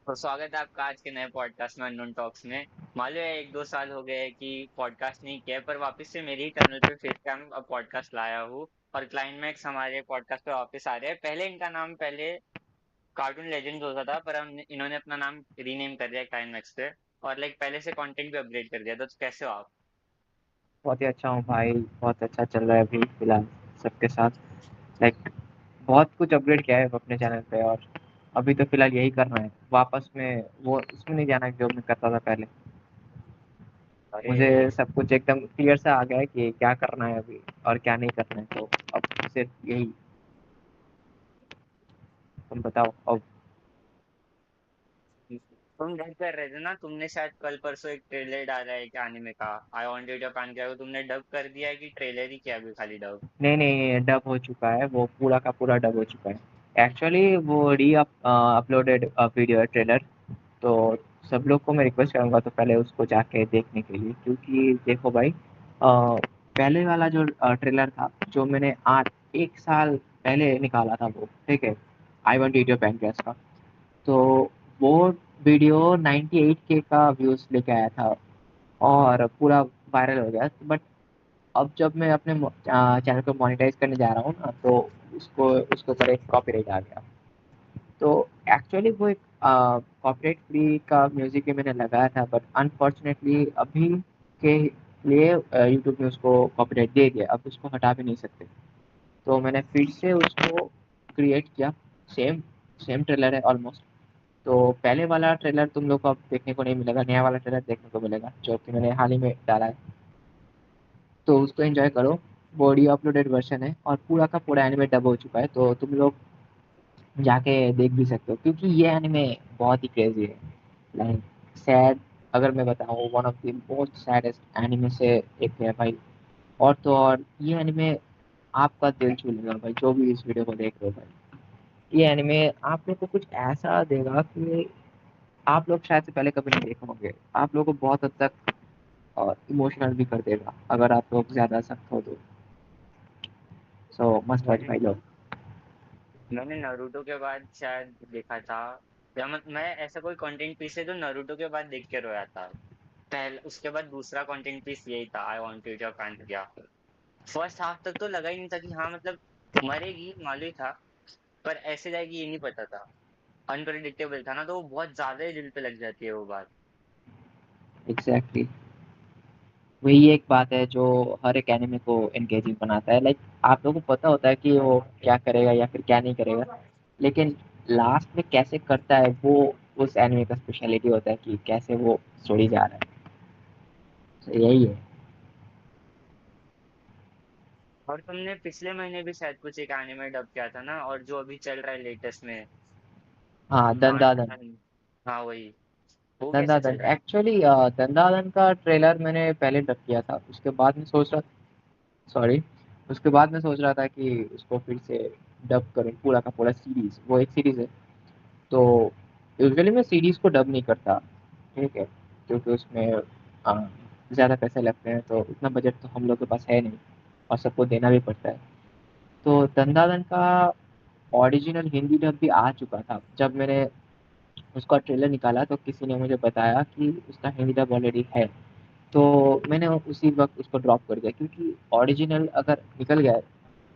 तो स्वागत है आपका आज के नए पॉडकास्ट में अननोन टॉक्स में। मालूम है 1-2 साल हो गए कि पॉडकास्ट नहीं किया, पर वापस से मेरी ही टनल पे फिर से हम अब पॉडकास्ट लाया हूँ। और क्लाइमैक्स हमारे पॉडकास्ट पे वापस आ रहे हैं। पहले इनका नाम पहले कार्टून लेजेंड्स होता था, पर हम इन्होंने अपना नाम रीनेम कर दिया क्लाइमैक्स पे। और लाइक पहले से कंटेंट भी अपग्रेड कर दिया। तो कैसे हो आप? बहुत ही अच्छा हूँ भाई। बहुत अच्छा चल रहा है अभी फिलहाल सबके साथ। लाइक बहुत कुछ अपग्रेड किया है अपने चैनल पे, और अभी तो फिलहाल यही करना है। वापस में वो उसमें नहीं जाना है जो मैं करता था पहले। अरे मुझे सब कुछ एकदम क्लियर सा आ गया है कि क्या करना है अभी और क्या नहीं करना है, तो अब सिर्फ यही। तुम बताओ अब। तुम डब कर रहे थे ना, तुमने शायद कल परसों एक ट्रेलर डाला है क्या एनिमे का, आई वांटेड योर पैन किया, तुमने डब कर दिया है कि ट्रेलर ही किया अभी खाली डब? नहीं नहीं, डब हो चुका है, वो पूरा का पूरा डब हो चुका है। एक्चुअली वो री अपलोडेड वीडियो है, ट्रेलर। तो सब लोग को मैं रिक्वेस्ट करूंगा तो पहले उसको जाके देखने के लिए, क्योंकि देखो भाई, पहले वाला जो ट्रेलर था, जो मैंने आज 1 साल पहले निकाला था वो, ठीक है, I want eat your pancakes का। तो वो वीडियो 98K का व्यूज लेके आया था और पूरा वायरल हो गया। बट अब जब मैं अपने चैनल को मोनेटाइज करने जा रहा हूँ ना, तो उसको उसके ऊपर एक कॉपीराइट आ गया। तो एक्चुअली वो एक कॉपीराइट फ्री का म्यूजिक ही मैंने लगाया था, बट अनफॉर्चुनेटली अभी के लिए यूट्यूब ने उसको कॉपीराइट दे दिया। अब उसको हटा भी नहीं सकते। तो मैंने फिर से उसको क्रिएट किया। सेम सेम ट्रेलर है ऑलमोस्ट। तो पहले वाला ट्रेलर तुम लोग को अब देखने को नहीं मिलेगा, नया वाला ट्रेलर देखने को मिलेगा जो कि मैंने हाल ही में डाला है। तो उसको एंजॉय करो। बॉडी अपलोडेड वर्जन है और पूरा का पूरा एनिमे डब हो चुका है, तो तुम लोग जाके देख भी सकते हो, क्योंकि ये एनिमे बहुत ही क्रेजी है। लाइक सैड, अगर मैं बताऊँ, one of the most saddest anime से एक है भाई। और तो और ये एनिमे आपका दिल छू लेगा भाई, जो भी इस वीडियो को देख रहे हो भाई। ये एनिमे आप लोग को कुछ ऐसा देगा कि आप लोग शायद से पहले कभी नहीं देखे होंगे। आप लोग को बहुत हद तक इमोशनल भी कर देगा अगर आप लोग ज्यादा सख्त हो तो। सो मस्ट वॉच मैंने भाई लोग। मैंने नारुतो के बाद शायद देखा था, या मैं ऐसा कोई कंटेंट पीस है तो नारुतो के बाद देख के रोया था। पहले उसके बाद दूसरा कंटेंट पीस यही था, I wanted your pancreas. First half तक तो लगा ही नहीं था कि हाँ मतलब मरेगी, मालूम ही था, पर ऐसे जाएगी ये नहीं पता था। अनप्रेडिक्टेबल था ना, तो वो बहुत ज्यादा ही दिल पे लग जाती है वो बात। एग्जैक्टली। वही एक बात है जो हर एक एनिमे को एंगेजिंग बनाता है। लाइक आप लोगों को पता होता है कि वो क्या करेगा या फिर क्या नहीं करेगा, लेकिन लास्ट में कैसे करता है वो उस एनिमे का स्पेशलिटी होता है कि कैसे वो स्टोरी जा रहा है। तो यही है। और तुमने पिछले महीने भी शायद कुछ एक एनिमे डब किया था ना, और जो अभी चल रहा है लेटेस्ट में, हाँ, दंदादन। नान। हाँ वही। वो कैसे चल दंदादन रहा है? एक्चुअली, दंदादन का ट्रेलर मैंने पहले डब किया था, उसके बाद में सोच रहा, सॉरी, उसके बाद मैं सोच रहा था कि उसको फिर से डब करूँ पूरा का पूरा सीरीज। वो एक सीरीज है। तो यूजुअली मैं सीरीज को डब नहीं करता, ठीक है, क्योंकि उसमें ज़्यादा पैसे लगते हैं, तो उतना बजट तो हम लोग के पास है नहीं और सबको देना भी पड़ता है। तो दंदादन का ओरिजिनल हिंदी डब भी आ चुका था। जब मैंने उसका ट्रेलर निकाला तो किसी ने मुझे बताया कि उसका हिंदी डब ऑलरेडी है। तो मैंने उसी वक्त उसको ड्रॉप कर दिया, क्योंकि ओरिजिनल अगर निकल गया है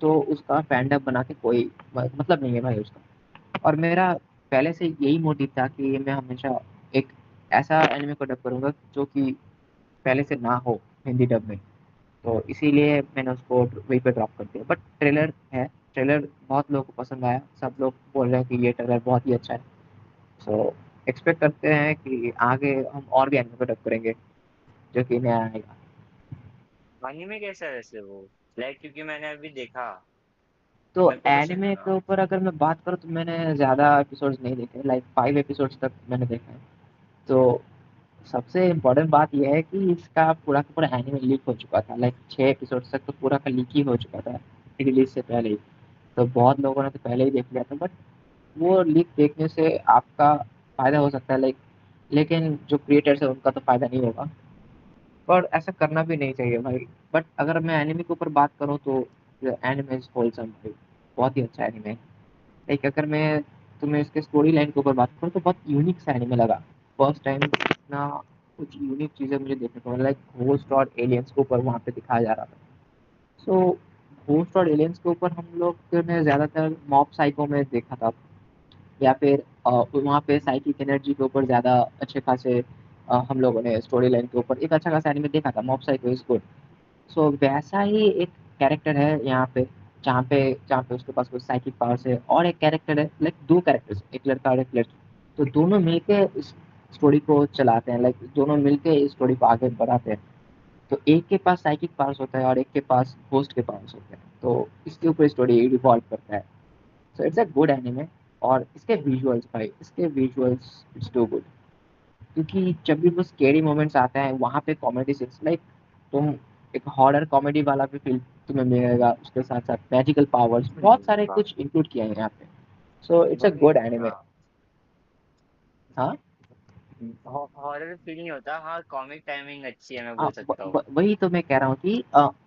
तो उसका फैन डब बना के कोई मतलब नहीं है भाई उसका। और मेरा पहले से यही मोटिव था कि मैं हमेशा एक ऐसा एनिमे को डब करूंगा जो कि पहले से ना हो हिंदी डब में। तो इसीलिए मैंने उसको वहीं पे ड्रॉप कर दिया। बट ट्रेलर है, ट्रेलर बहुत लोगों को पसंद आया, सब लोग बोल रहे हैं कि ये ट्रेलर बहुत ही अच्छा है। सो एक्सपेक्ट करते हैं कि आगे हम और भी एनिमे को डब करेंगे जो कि नया आएगा। एनीमे कैसा है वैसे वो? लाइक क्योंकि मैंने अभी देखा, तो मेरे को पसंद एनिमे के आया। ऊपर अगर मैं बात करूँ तो मैंने ज़्यादा एपिसोड्स नहीं देखे, लाइक 5 एपिसोड्स तक मैंने देखा है। तो सबसे इम्पोर्टेंट बात यह है कि इसका पूरा का पूरा एनिमे लीक हो चुका था। लाइक 6 एपिसोड तक तो पूरा का लीक ही हो चुका था रिलीज से पहले ही। तो बहुत लोगों ने तो पहले ही देख लिया था। बट वो लीक देखने से आपका फायदा हो सकता है, लाइक, लेकिन जो क्रिएटर्स है उनका तो फायदा नहीं होगा। पर ऐसा करना भी नहीं चाहिए भाई। बट अगर मैं एनिमे के ऊपर बात करूँ तो एनिमे इज होलसम भाई। बहुत ही अच्छा एनिमे है। लाइक अगर मैं तुम्हें इसके स्टोरी लाइन के ऊपर बात करूँ तो बहुत यूनिक सा एनिमे लगा। फर्स्ट टाइम इतना कुछ यूनिक चीजें मुझे देखने को, लाइक घोस्ट और एलियंस के ऊपर वहाँ पे दिखाया जा रहा था। सो घोस्ट और एलियंस के ऊपर हम लोग ने ज्यादातर मॉब साइको में देखा था, या फिर वहाँ पे साइकिक एनर्जी के ऊपर ज्यादा अच्छे खासे हम लोगों ने स्टोरी लाइन के ऊपर एक अच्छा खासा एनिमे देखा था, मॉब साइको इज गुड। सो वैसा ही एक कैरेक्टर है यहाँ पे, जहाँ पे जहाँ पे उसके पास कुछ साइकिक पावर्स है, और एक कैरेक्टर है, लाइक दो कैरेक्टर्स, एक लड़का और एक लड़की। तो दोनों मिलके इस स्टोरी को चलाते हैं, लाइक दोनों मिलके इस स्टोरी को आगे बढ़ाते हैं। तो एक के पास साइकिक पावर्स होता है और एक के पास घोस्ट के पावर्स होते हैं, तो इसके ऊपर स्टोरी रिवॉल्व करता है। So it's a good anime. और इसके विजुअल्स भाई, इसके विजुअल्स इट्स टू गुड। क्योंकि जब भी वो स्केरी मोमेंट्स आते हैं वहां पे कॉमेडी सीन्स, लाइक तुम एक हॉरर कॉमेडी वाला भी फील तुम्हें मिलेगा, उसके साथ साथ मैजिकल पावर्स बहुत सारे वाह, कुछ इंक्लूड किए हैं यहाँ पे। सो इट्स अ वही गुड अच्छा। एनिमे। हाँ। हॉरर फील नहीं होता, हाँ कॉमिक टाइमिंग अच्छी है, मैं हाँ, बोल सकता हूँ। वही तो मैं कह रहा हूँ कि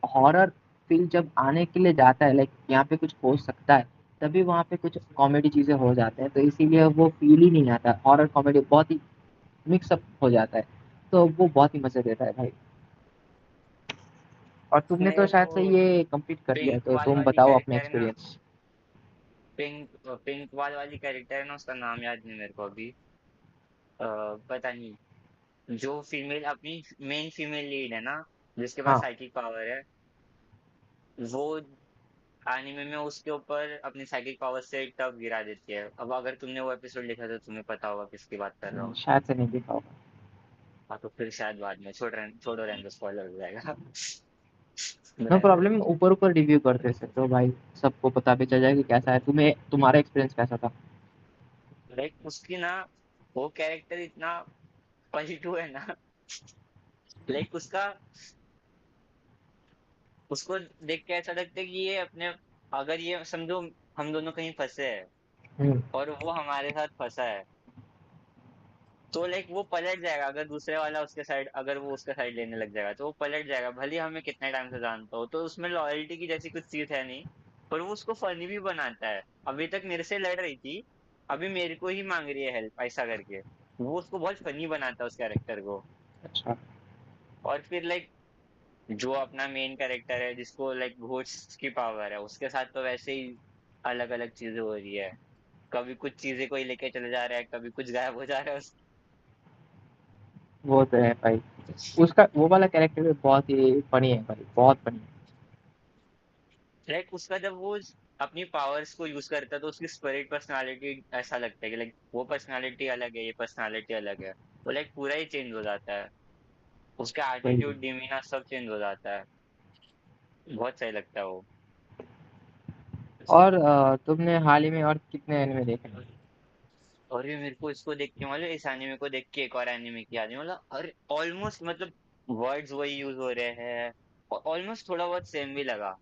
हॉरर फील जब आने के लिए जाता है, लाइक यहाँ पे कुछ हो सकता है, तभी वहाँ पे कुछ कॉमेडी चीजें हो जाते हैं, तो इसीलिए वो फील ही नहीं आता। हॉरर कॉमेडी बहुत ही मिक्सअप हो जाता है, तो वो बहुत ही मजे देता है भाई। और तुमने तो मेरे शायद को से ये कंप्लीट कर दिया है, पिंक तो वाल तुम वाली बताओ अपना कैरेक्टर है ना, एक्सपीरियंस। पिंक पिंक वाल वाली कैरेक्टर है ना, उसका नाम याद नहीं मेरे को अभी। पता नहीं, जो फीमेल अपनी मेन फीमेल लीड है ना, जिसके पास हाँ। साइकिक पावर है, वो एनिमे में उसके ऊपर अपनी साइकिक पावर से टब गिरा देती है। अब अगर तुमने वो एपिसोड देखा तो तुम्हें पता होगा किसकी बात कर रहा हूँ। शायद से नहीं देखा होगा। हाँ तो फिर शायद बाद में छोड़ो रहने दो, स्पॉइलर हो जाएगा। नो रहने दो। प्रॉब्लम, ऊपर ऊपर रिव्यू करते सकते हो भाई, सबको पता भी चल जाएगा कि कैसा है, तुम्हें तुम्हारा एक्सपीरियंस कैसा था। लाइक उसकी ना, वो कैरेक्टर इतना पलटू है ना। लाइक उसका, उसको देख के ऐसा लगता है कि ये अपने, अगर ये समझो हम दोनों कहीं फंसे हैं हम्म। और वो हमारे साथ फंसा है, तो लाइक वो पलट जाएगा। अगर दूसरे वाला उसके साइड, अगर वो उसका साइड लेने लग जाएगा तो वो पलट जाएगा, भले ही हमें कितने टाइम से जानता हो। तो उसमें लॉयल्टी की जैसी कुछ चीज है नहीं, पर वो उसको फनी भी बनाता है। अभी तक मेरे से लड़ रही थी, अभी मेरे को ही मांग रही है हेल्प, ऐसा करके वो उसको बहुत फनी बनाता है उस कैरेक्टर को। अच्छा। और फिर लाइक जो अपना मेन कैरेक्टर है जिसको लाइक घोस्ट की पावर है, उसके साथ तो वैसे ही अलग अलग चीजें हो रही है। कभी कुछ चीजें कोई लेके चले जा रहा है, कभी कुछ गायब हो जा रहा है वो तो है भाई, उसका वो वाला कैरेक्टर भी बहुत ही फनी है भाई, बहुत फनी है। लाइक उसका जब वो अपनी पावर्स को यूज करता है तो उसकी स्पिरिट पर्सनालिटी ऐसा लगता है कि लाइक वो पर्सनालिटी अलग है, ये पर्सनालिटी अलग है। वो लाइक पूरा ही चेंज हो जाता है, उसका वही। एटीट्यूड डिमीना सब चेंज हो जाता है। बहुत सही लगता है वो। और तुमने हाल ही में और कितने एनिमे देखे हैं। और ये मेरे को इसको देख के मतलब इस एनिमे को देख के एक और एनिमे की याद है, मतलब अरे ऑलमोस्ट मतलब वर्ड्स वही यूज हो रहे हैं, ऑलमोस्ट थोड़ा बहुत सेम भी लगा।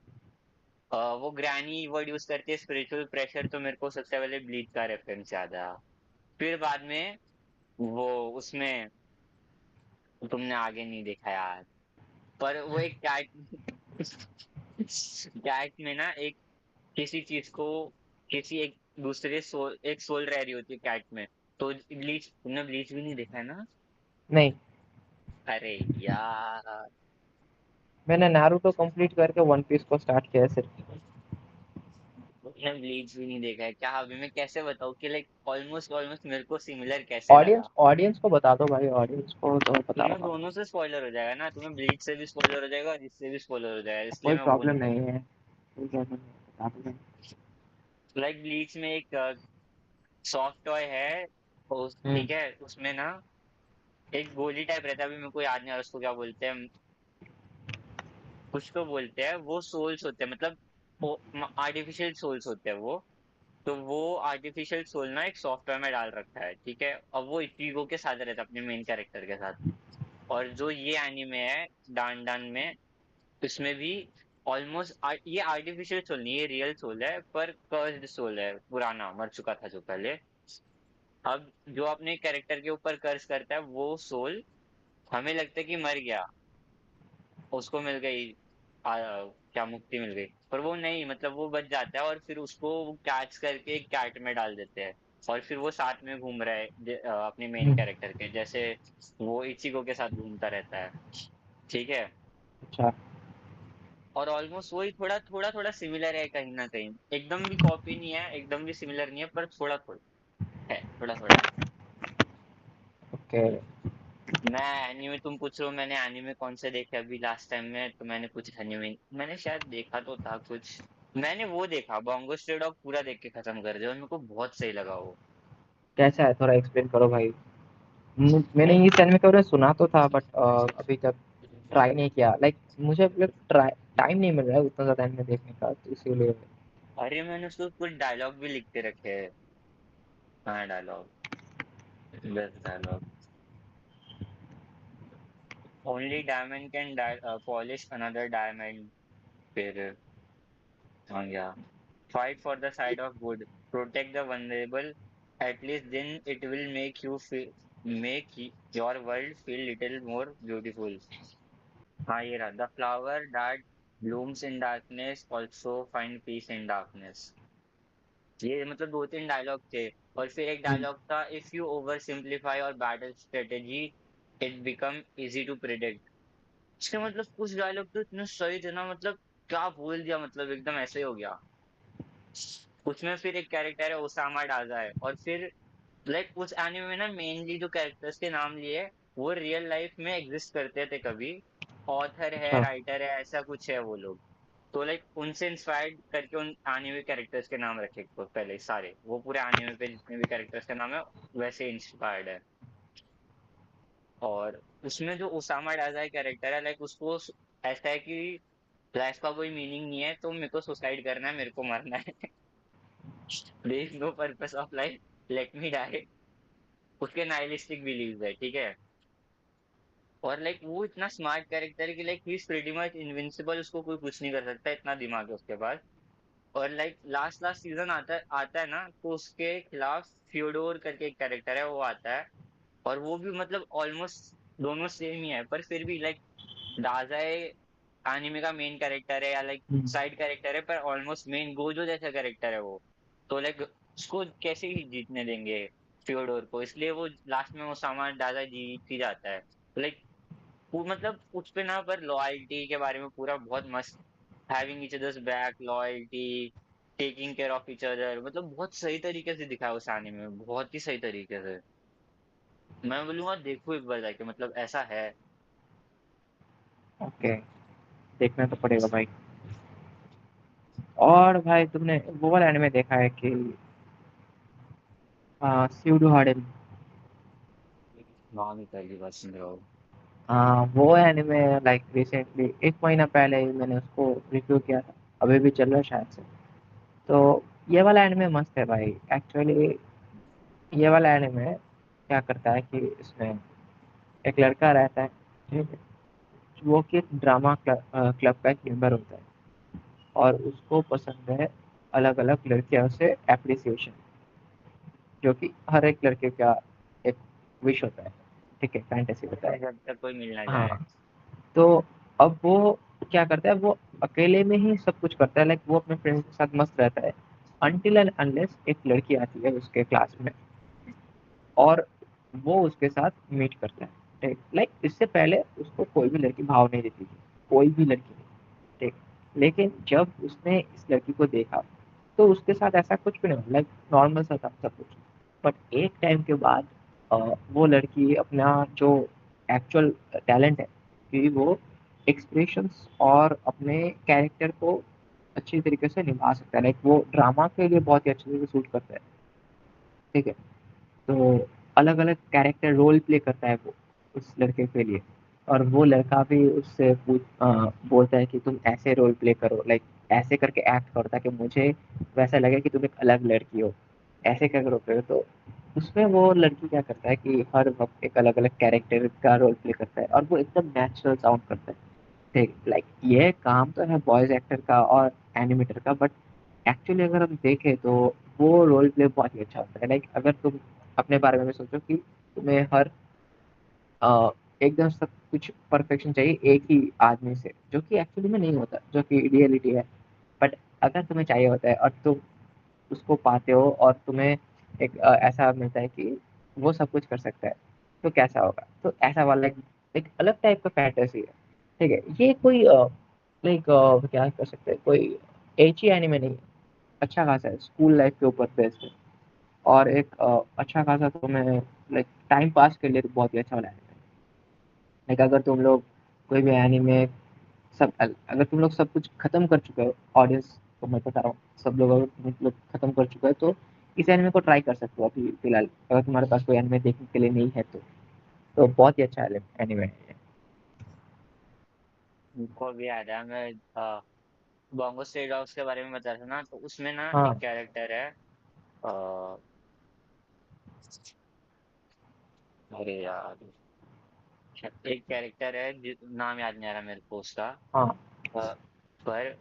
वो ग्रैनी वर्ड यूज करती है, स्पिरिचुअल प्रेशर, तो मेरे को सबसे पहले ब्लीच का रेफरेंस याद आया। फिर बाद में वो उसमें, तुमने आगे नहीं देखा यार, पर वो एक कैट, कैट में ना एक किसी चीज को, किसी एक दूसरे सोल, एक सोल रह रही होती है कैट में। तो ब्लीच, तुमने ब्लीच भी नहीं देखा है ना? नहीं, अरे यार, मैंने नारुतो कंप्लीट करके वन पीस को स्टार्ट किया है सिर्फ। तुमने ब्लीच भी नहीं देखा है क्या? अभी मैं कैसे बताऊँ कि लाइक ऑलमोस्ट ऑलमोस्ट मेरे को सिमिलर कैसे ऑडियंस लगा। ऑडियंस को बता दो भाई, ऑडियंस को तो पता तुम्हें होगा। दोनों से स्पॉइलर हो जाएगा ना, तुम्हें ब्लीच से भी स्पॉइलर हो जाएगा और इससे भी स्पॉइलर हो जाएगा, इसलिए कोई मैं बोल प्रॉब्लम नहीं नहीं सकता। है, कोई प्रॉब्लम नहीं है, बता दो भाई। लाइक ब्लीच में एक सॉफ्ट टॉय है, हम्म। ठीक है, उसमें ना एक गोली टाइप रहता है, अभी मेरे को याद नहीं आ रहा उसको क्या बोलते हैं, कुछ तो बोलते हैं। वो सोल्स होते हैं, मतलब आर्टिफिशियल सोल्स होते हैं वो। तो वो आर्टिफिशियल सोल ना एक सॉफ्टवेयर में डाल रखा है, ठीक है। अब वो इchigo के साथ रहता है, अपने मेन कैरेक्टर के साथ। और जो ये एनीमे है, डान डान में, इसमें भी ऑलमोस्ट ये आर्टिफिशियल सोल नहीं, ये रियल सोल है, पर कर्स्ड सोल है, पुराना मर चुका था जो पहले। अब जो अपने कैरेक्टर के ऊपर कर्स करता है वो सोल, हमें लगता है कि मर गया, उसको मिल गई क्या मुक्ति मिल गई, पर वो नहीं, मतलब वो बच जाता है और फिर उसको कैच करके एक कैट में डाल देते हैं। और फिर वो साथ में घूम रहा है अपने मेन हम्म, कैरेक्टर के जैसे, वो इचिको के साथ घूमता रहता है, ठीक है। अच्छा। और ऑलमोस्ट वही थोड़ा थोड़ा थोड़ा सिमिलर है कहीं ना कहीं, एकदम भी कॉपी नहीं है, एकदम भी सिमिलर नहीं है, पर थोड़ा थोड़ा है, थोड़ा थोड़ा। ओके। मैं एनीमे, तुम पूछ रहे हो मैंने एनीमे कौन से देखे अभी लास्ट टाइम में, तो मैंने कुछ एनीमे मैंने शायद देखा तो था कुछ। मैंने वो देखा बॉन्गो स्ट्रे डॉग, पूरा देख के खत्म कर दिया और मेरे को बहुत सही लगा वो। कैसा है, थोड़ा एक्सप्लेन करो भाई। मैंने लाइक इस एनिमे के बारे में सुना तो था, बट अभी तक ट्राई नहीं किया। लाइक मुझे मतलब ट्राई टाइम नहीं मिल रहा है उतना ज़्यादा एनिमे देखने का, तो इसीलिए। अरे मैंने उसको कुछ डायलॉग भी लिख के रखे हैं। हाँ dialogue, best dialogue. Only diamond can polish another diamond. फिर हाँ या, fight for the side of good, protect the vulnerable, at least then it will make you feel, your world feel little more beautiful. हाँ ये रहा, the flower that blooms in darkness also find peace in darkness। ये मतलब दो तीन dialogue थे। और फिर एक हम्म, डायलॉग था, if you oversimplify your battle strategy it become easy to predict। इसके मतलब कुछ डायलॉग तो इतने सही थे ना, मतलब क्या बोल दिया, मतलब एकदम ऐसे ही हो गया। उसमें फिर एक कैरेक्टर है ओसामा डाजा है, और फिर लाइक उस एनिमे में ना मेनली जो कैरेक्टर्स के नाम लिए वो रियल लाइफ में एग्जिस्ट करते थे कभी, ऑथर है अच्छा। राइटर है ऐसा कुछ है वो लोग। तो लाइक उनसे इंस्पायर्ड करके उन एनिमे कैरेक्टर्स के नाम रखे तो पहले सारे, वो पूरे एनिमे पे जितने भी कैरेक्टर्स का नाम है वैसे इंस्पायर्ड है। और उसमें जो ओसामा डाजा कैरेक्टर है, लाइक उसको ऐसा है कि लाइफ का कोई मीनिंग नहीं है तो मेरे को सुसाइड करना है, मेरे को मरना है। There is no purpose of life, let me die. उसके नाइलिस्टिक बिलीव्स है, ठीक है। और लाइक वो इतना स्मार्ट कैरेक्टर है कि like he is pretty much invincible, उसको कोई कुछ नहीं कर सकता, इतना दिमाग है उसके पास। और लाइक लास्ट लास्ट सीजन आता है ना, तो उसके खिलाफ फ्योडोर करके एक कैरेक्टर है वो आता है। और वो भी मतलब ऑलमोस्ट दोनों सेम ही है, पर फिर भी लाइक दाजाए एनिमे का मेन कैरेक्टर है या लाइक हम्म, साइड कैरेक्टर है, पर ऑलमोस्ट मेन गोजो जैसा कैरेक्टर है वो। तो लाइक उसको कैसे ही जीतने देंगे फ्योडोर को, इसलिए वो लास्ट में वो सामान दादा जीत ही जाता है। लाइक वो मतलब उस पे ना, पर लॉयल्टी के बारे में पूरा बहुत मस्त, having each others back, loyalty, taking care of each other, मतलब बहुत सही तरीके से दिखाया उस एनिमे में, बहुत ही सही तरीके से। मैं बोलूंगा देखो एक बार जाके, मतलब ऐसा है। ओके, देखना तो पड़ेगा भाई। और भाई तुमने वो वाला एनिमे देखा है कि स्यूडो हार्डन? नाम ही पहली बार सुन रहा हूँ। हाँ, वो एनिमे लाइक रिसेंटली 1 महीना पहले ही मैंने उसको रिव्यू किया था, अभी भी चल रहा है शायद से। तो ये वाला एनिमे मस्त है भाई एक्चुअली। ये वाला एनिमे क्या करता है कि इसमें एक लड़का रहता है, ठीक है, वो कि एक ड्रामा क्लब का एक मेंबर होता है, और उसको पसंद है अलग अलग लड़कियों से एप्रिसिएशन, जो कि हर एक लड़के का एक विश होता है, ठीक है, फैंटेसी होता है। जब तक कोई मिल ना हाँ, जाए। तो अब वो क्या करता है, वो अकेले में ही सब कुछ करता है, लाइक वो अपने फ्रेंड्स के साथ मस्त रहता है अनटिल एंड अनलेस एक लड़की आती है उसके क्लास में, और वो उसके साथ मीट करता है, ठीक। लाइक इससे पहले उसको कोई भी लड़की भाव नहीं देती थी, कोई भी लड़की नहीं, ठीक। लेकिन जब उसने इस लड़की को देखा, तो उसके साथ ऐसा कुछ भी नहीं हुआ, लाइक नॉर्मल सा था सब कुछ। बट एक टाइम के बाद वो लड़की अपना जो एक्चुअल टैलेंट है, कि वो एक्सप्रेशंस और अपने कैरेक्टर को अच्छी तरीके से निभा सकता है, लाइक वो ड्रामा के लिए बहुत ही अच्छे से सूट करता है, ठीक है। तो अलग अलग कैरेक्टर रोल प्ले करता है वो उस लड़के के लिए, और वो लड़का भी उससे बोलता है कि तुम ऐसे रोल प्ले करो, लाइक ऐसे करके एक्ट करो ताकि मुझे वैसा लगे कि तुम एक अलग लड़की हो, ऐसे क्या करो फिर। तो उसमें वो लड़की क्या करता है कि हर वक्त एक अलग अलग कैरेक्टर का रोल प्ले करता है, और वो एकदम नेचुरल साउंड करता है, ठीक। लाइक ये काम तो है वॉइस एक्टर का और एनिमेटर का, बट एक्चुअली अगर हम देखें तो वो रोल प्ले बहुत ही अच्छा होता है। लाइक अगर तुम अपने बारे में भी सोचो कि तुम्हें हर एकदम सब कुछ परफेक्शन चाहिए एक ही आदमी से, जो कि एक्चुअली में नहीं होता, जो कि रियलिटी है। बट अगर तुम्हें चाहिए होता है और तुम उसको पाते हो, और तुम्हें एक ऐसा मिलता है कि वो सब कुछ कर सकता है, तो कैसा होगा? तो ऐसा वाला एक अलग टाइप का फैंटेसी है। ठीक है, ये कोई लाइक क्या कर सकते हैं, कोई एच ही एनिमे नहीं है, अच्छा खासा है, स्कूल लाइफ के ऊपर बेस्ड है। और एक अच्छा खासा तुम्हें लाइक टाइम पास के लिए तो बहुत ही अच्छा वाला एनिमे। लाइक अगर तुम लोग कोई भी एनिमे सब अगर तुम लोग सब कुछ खत्म कर चुके हो, ऑडियंस को मैं बता रहा हूँ, सब लोग अगर तुम लोग खत्म कर चुके हो तो इस एनिमे को ट्राई कर सकते हो अभी फिलहाल, अगर तुम्हारे पास कोई एनिमे देखने के लिए नहीं है तो बहुत ही अच्छा एनिमे है ये। मुझको भी याद है, मैं बॉन्गो स्ट्रे डॉग्स के बारे में बता रहा था ना, तो उसमें ना एक हाँ। कैरेक्टर है। अ, अरे यार, एक कैरेक्टर है नाम याद नहीं आ रहा मेरे को उसका। हाँ। अ, पर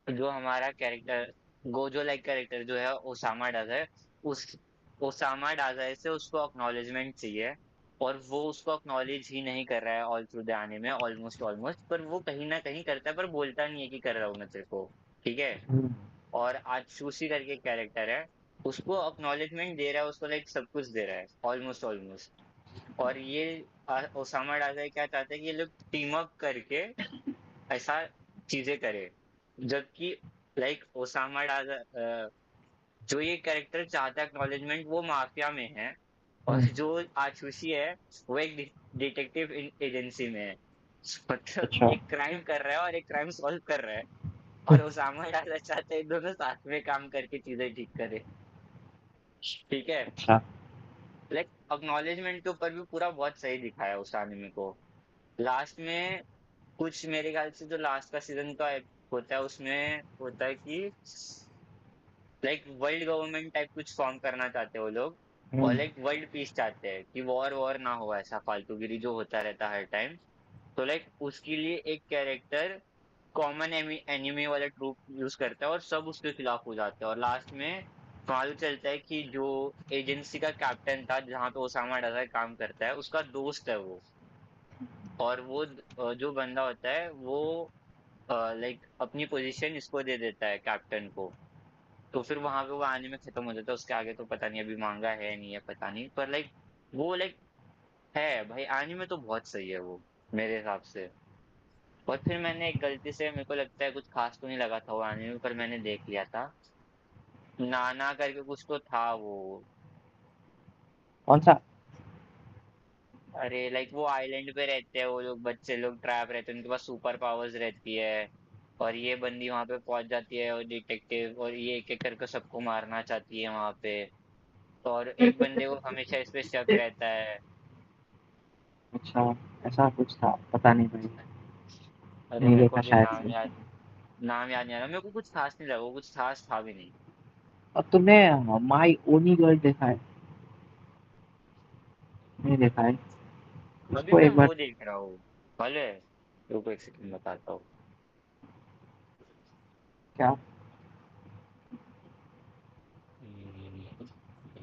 जो हमारा कैरेक्टर, गोजो लाइक कैरेक्टर जो है ओसामा डाजा है, उस ओसामा डाजा से उसको अक्नॉलेजमेंट चाहिए, और वो उसको अक्नॉलेज ही नहीं कर रहा है all through the anime, almost almost, पर वो कहीं ना कहीं करता है, पर बोलता नहीं है कि कर रहा हूँ मैं तेरे को। ठीक है। हम्म। और आत्सूसी करके कैरेक्टर है, उसको अक्नॉलेजमेंट दे रहा है, उसको लाइक सब कुछ दे रहा है ऑलमोस्ट ऑलमोस्ट। और ये ओसामा डाजा क्या चाहता है कि ये लोग टीम अप करके ऐसा चीजें करे, जबकि लाइक ओसामा डाजा जो ये कैरेक्टर चाहता है एक्नॉलेजमेंट, वो माफिया में है। और हम्म। जो आशुषी है वो एक डिटेक्टिव एजेंसी में है। मतलब अच्छा। एक क्राइम कर रहा है और एक क्राइम सॉल्व कर रहा है, और ओसामा डाजा चाहते हैं दोनों साथ में काम करके चीजें ठीक करे। ठीक है। अच्छा। लाइक अक्नॉलेजमेंट के ऊपर भी पूरा बहुत सही दिखाया उस एनिमे को। लास्ट में कुछ मेरे ख्याल से जो लास्ट का सीजन का होता है, उसमें होता है कि लाइक वर्ल्ड गवर्नमेंट टाइप कुछ फॉर्म करना चाहते हैं वो लोग, और हम्म। लाइक वर्ल्ड पीस चाहते हैं कि वॉर वॉर ना हो, ऐसा फालतूगिरी जो होता रहता है हर टाइम। तो लाइक उसके लिए एक कैरेक्टर कॉमन एनिमी वाला ट्रूप यूज करता है, और सब उसके खिलाफ हो जाते हैं, और लास्ट में मालूम चलता है कि जो एजेंसी का कैप्टन था जहाँ पे ओसामा डाजा काम करता है, उसका दोस्त है वो। और वो जो बंदा होता है वो लाइक अपनी पोजीशन इसको दे देता है, कैप्टन को। तो फिर वहां पे वो आने में खत्म हो जाता है, उसके आगे तो पता नहीं, अभी मांगा है नहीं है पता नहीं, पर लाइक वो लाइक है भाई, आने में तो बहुत सही है वो मेरे हिसाब से। और फिर मैंने एक गलती से, मेरे को लगता है कुछ खास तो नहीं लगा था वो आने में, पर मैंने देख लिया था, नाना करके कुछ तो था वो। कौन सा? अरे लाइक वो आइलैंड पे रहते हैं वो लोग, बच्चे लोग ट्रैप रहते हैं, उनके पास सुपर पावर्स रहती है, और ये बंदी वहां पे पहुंच जाती है और डिटेक्टिव, और ये एक एक करके सबको मारना चाहती है वहां पे, और एक बंदे को हमेशा इस पे शक रहता है। अच्छा, ऐसा कुछ था, पता नहीं भाई, अरे नहीं मेरे को देखा अभी शायद से। नाम याद नहीं आ रहा, मेरे को कुछ खास नहीं लगा, वो कुछ खास था भी नहीं। और तुमने माई ओनी गर्ल देखा है? नहीं देखा है? अभी उसको मैं एक बार। वो देख रहा हूँ, भले रुको एक सेकंड बताता हूँ। क्या?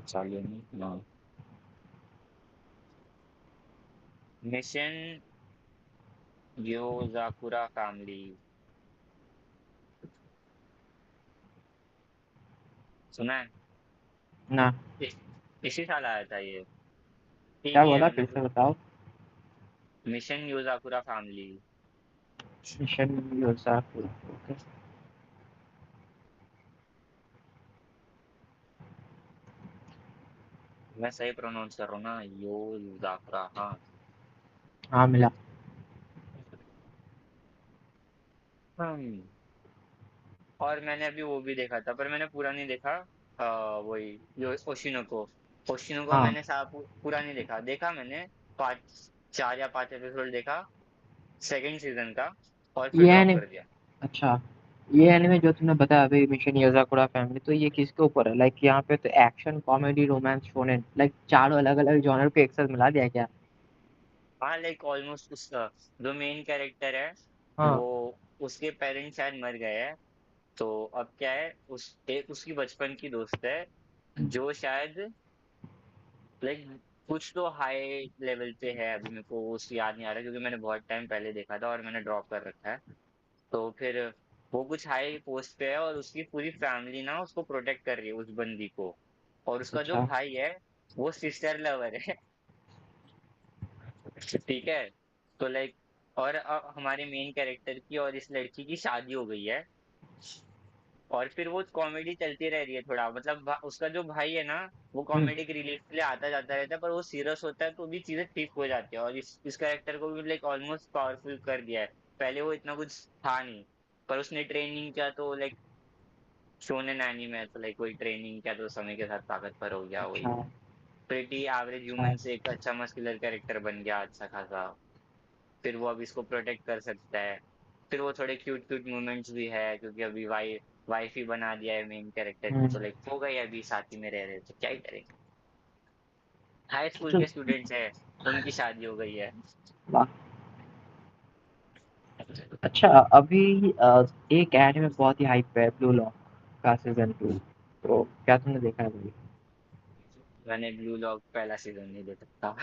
चालू नहीं ना, मिशन योजाकुरा फैमिली, सुना है? ना। इस, इसी साल आया था ये, तीन क्या ही है बोला, फिर मतलब। से बताओ। Mission Yozakura family. मिशन योजापुर, ओके। मैं सही प्रोनाउंस कर रहा हूँ ना, योजाकुरा, हाँ। हाँ, मिला। हम्म। और मैंने अभी वो भी देखा था, पर मैंने पूरा नहीं देखा। वही जो ओशिनो को हाँ, मैंने पूरा नहीं देखा, देखा मैंने पाँच, 4 या 5 एपिसोड देखा सेकंड सीजन का, और फिर ये ड्रॉप एनिमे। कर दिया। अच्छा, ये एनिमे जो तुमने बताया अभी, मिशन योजाकुरा फैमिली, तो ये किसके ऊपर है? लाइक यहाँ पे तो action, comedy, romance, shonen, like चारों अलग अलग जॉनर को एक साथ मिला दिया क्या? हाँ लाइक ऑलमोस्ट उसका जो मेन कैरेक्टर है वो, हाँ। उसके पेरेंट्स शायद मर गए हैं, तो अब क्या है, उसकी बचपन की दोस्त है, जो शायद लाइक कुछ तो हाई लेवल पे है, अभी मेरे को उसकी याद नहीं आ रहा क्योंकि मैंने बहुत टाइम पहले देखा था और मैंने ड्रॉप कर रखा है। तो फिर वो कुछ हाई पोस्ट पे है, और उसकी पूरी फैमिली ना उसको प्रोटेक्ट कर रही है, उस बंदी को। और उसका जो अच्छा। भाई है वो सिस्टर लवर है। ठीक है। तो लाइक, और हमारे मेन कैरेक्टर की और इस लड़की की शादी हो गई है। और फिर वो कॉमेडी चलती रह रही है थोड़ा, मतलब उसका जो भाई है ना, वो हम्म। कॉमेडी रिलीफ के लिए आता जाता रहता है, पर वो सीरियस होता है तो भी चीजें ठीक हो जाती है। और इस कैरेक्टर को भी लाइक ऑलमोस्ट पावरफुल कर दिया है। पहले वो इतना कुछ था नहीं, पर उसने ट्रेनिंग किया तो लाइक, शोनेन एनीमे है तो लाइक वही ट्रेनिंग किया तो समय के साथ ताकतवर हो गया। वही अच्छा। प्रीटी एवरेज अच्छा। ह्यूमन से एक अच्छा मस्कुलर कैरेक्टर बन गया अच्छा खासा। फिर वो अब इसको प्रोटेक्ट कर सकता है। फिर वो थोड़े क्यूट क्यूट मोमेंट्स भी है, क्योंकि अभी वाइफ ही बना दिया है मेन कैरेक्टर की, हम्म। तो लाइक हो गई अभी साथ ही में रह रहे, तो क्या ही करेंगे। हाई स्कूल तो के स्टूडेंट्स है, उनकी शादी हो गई है। वाह। अच्छा, अभी एक एनीमे बहुत ही हाइप पे है, ब्लू लॉक का सीजन 2। तो क्या तुमने देखा है भाई? मैंने ब्लू लॉक पहला सीजन नहीं देख सकता।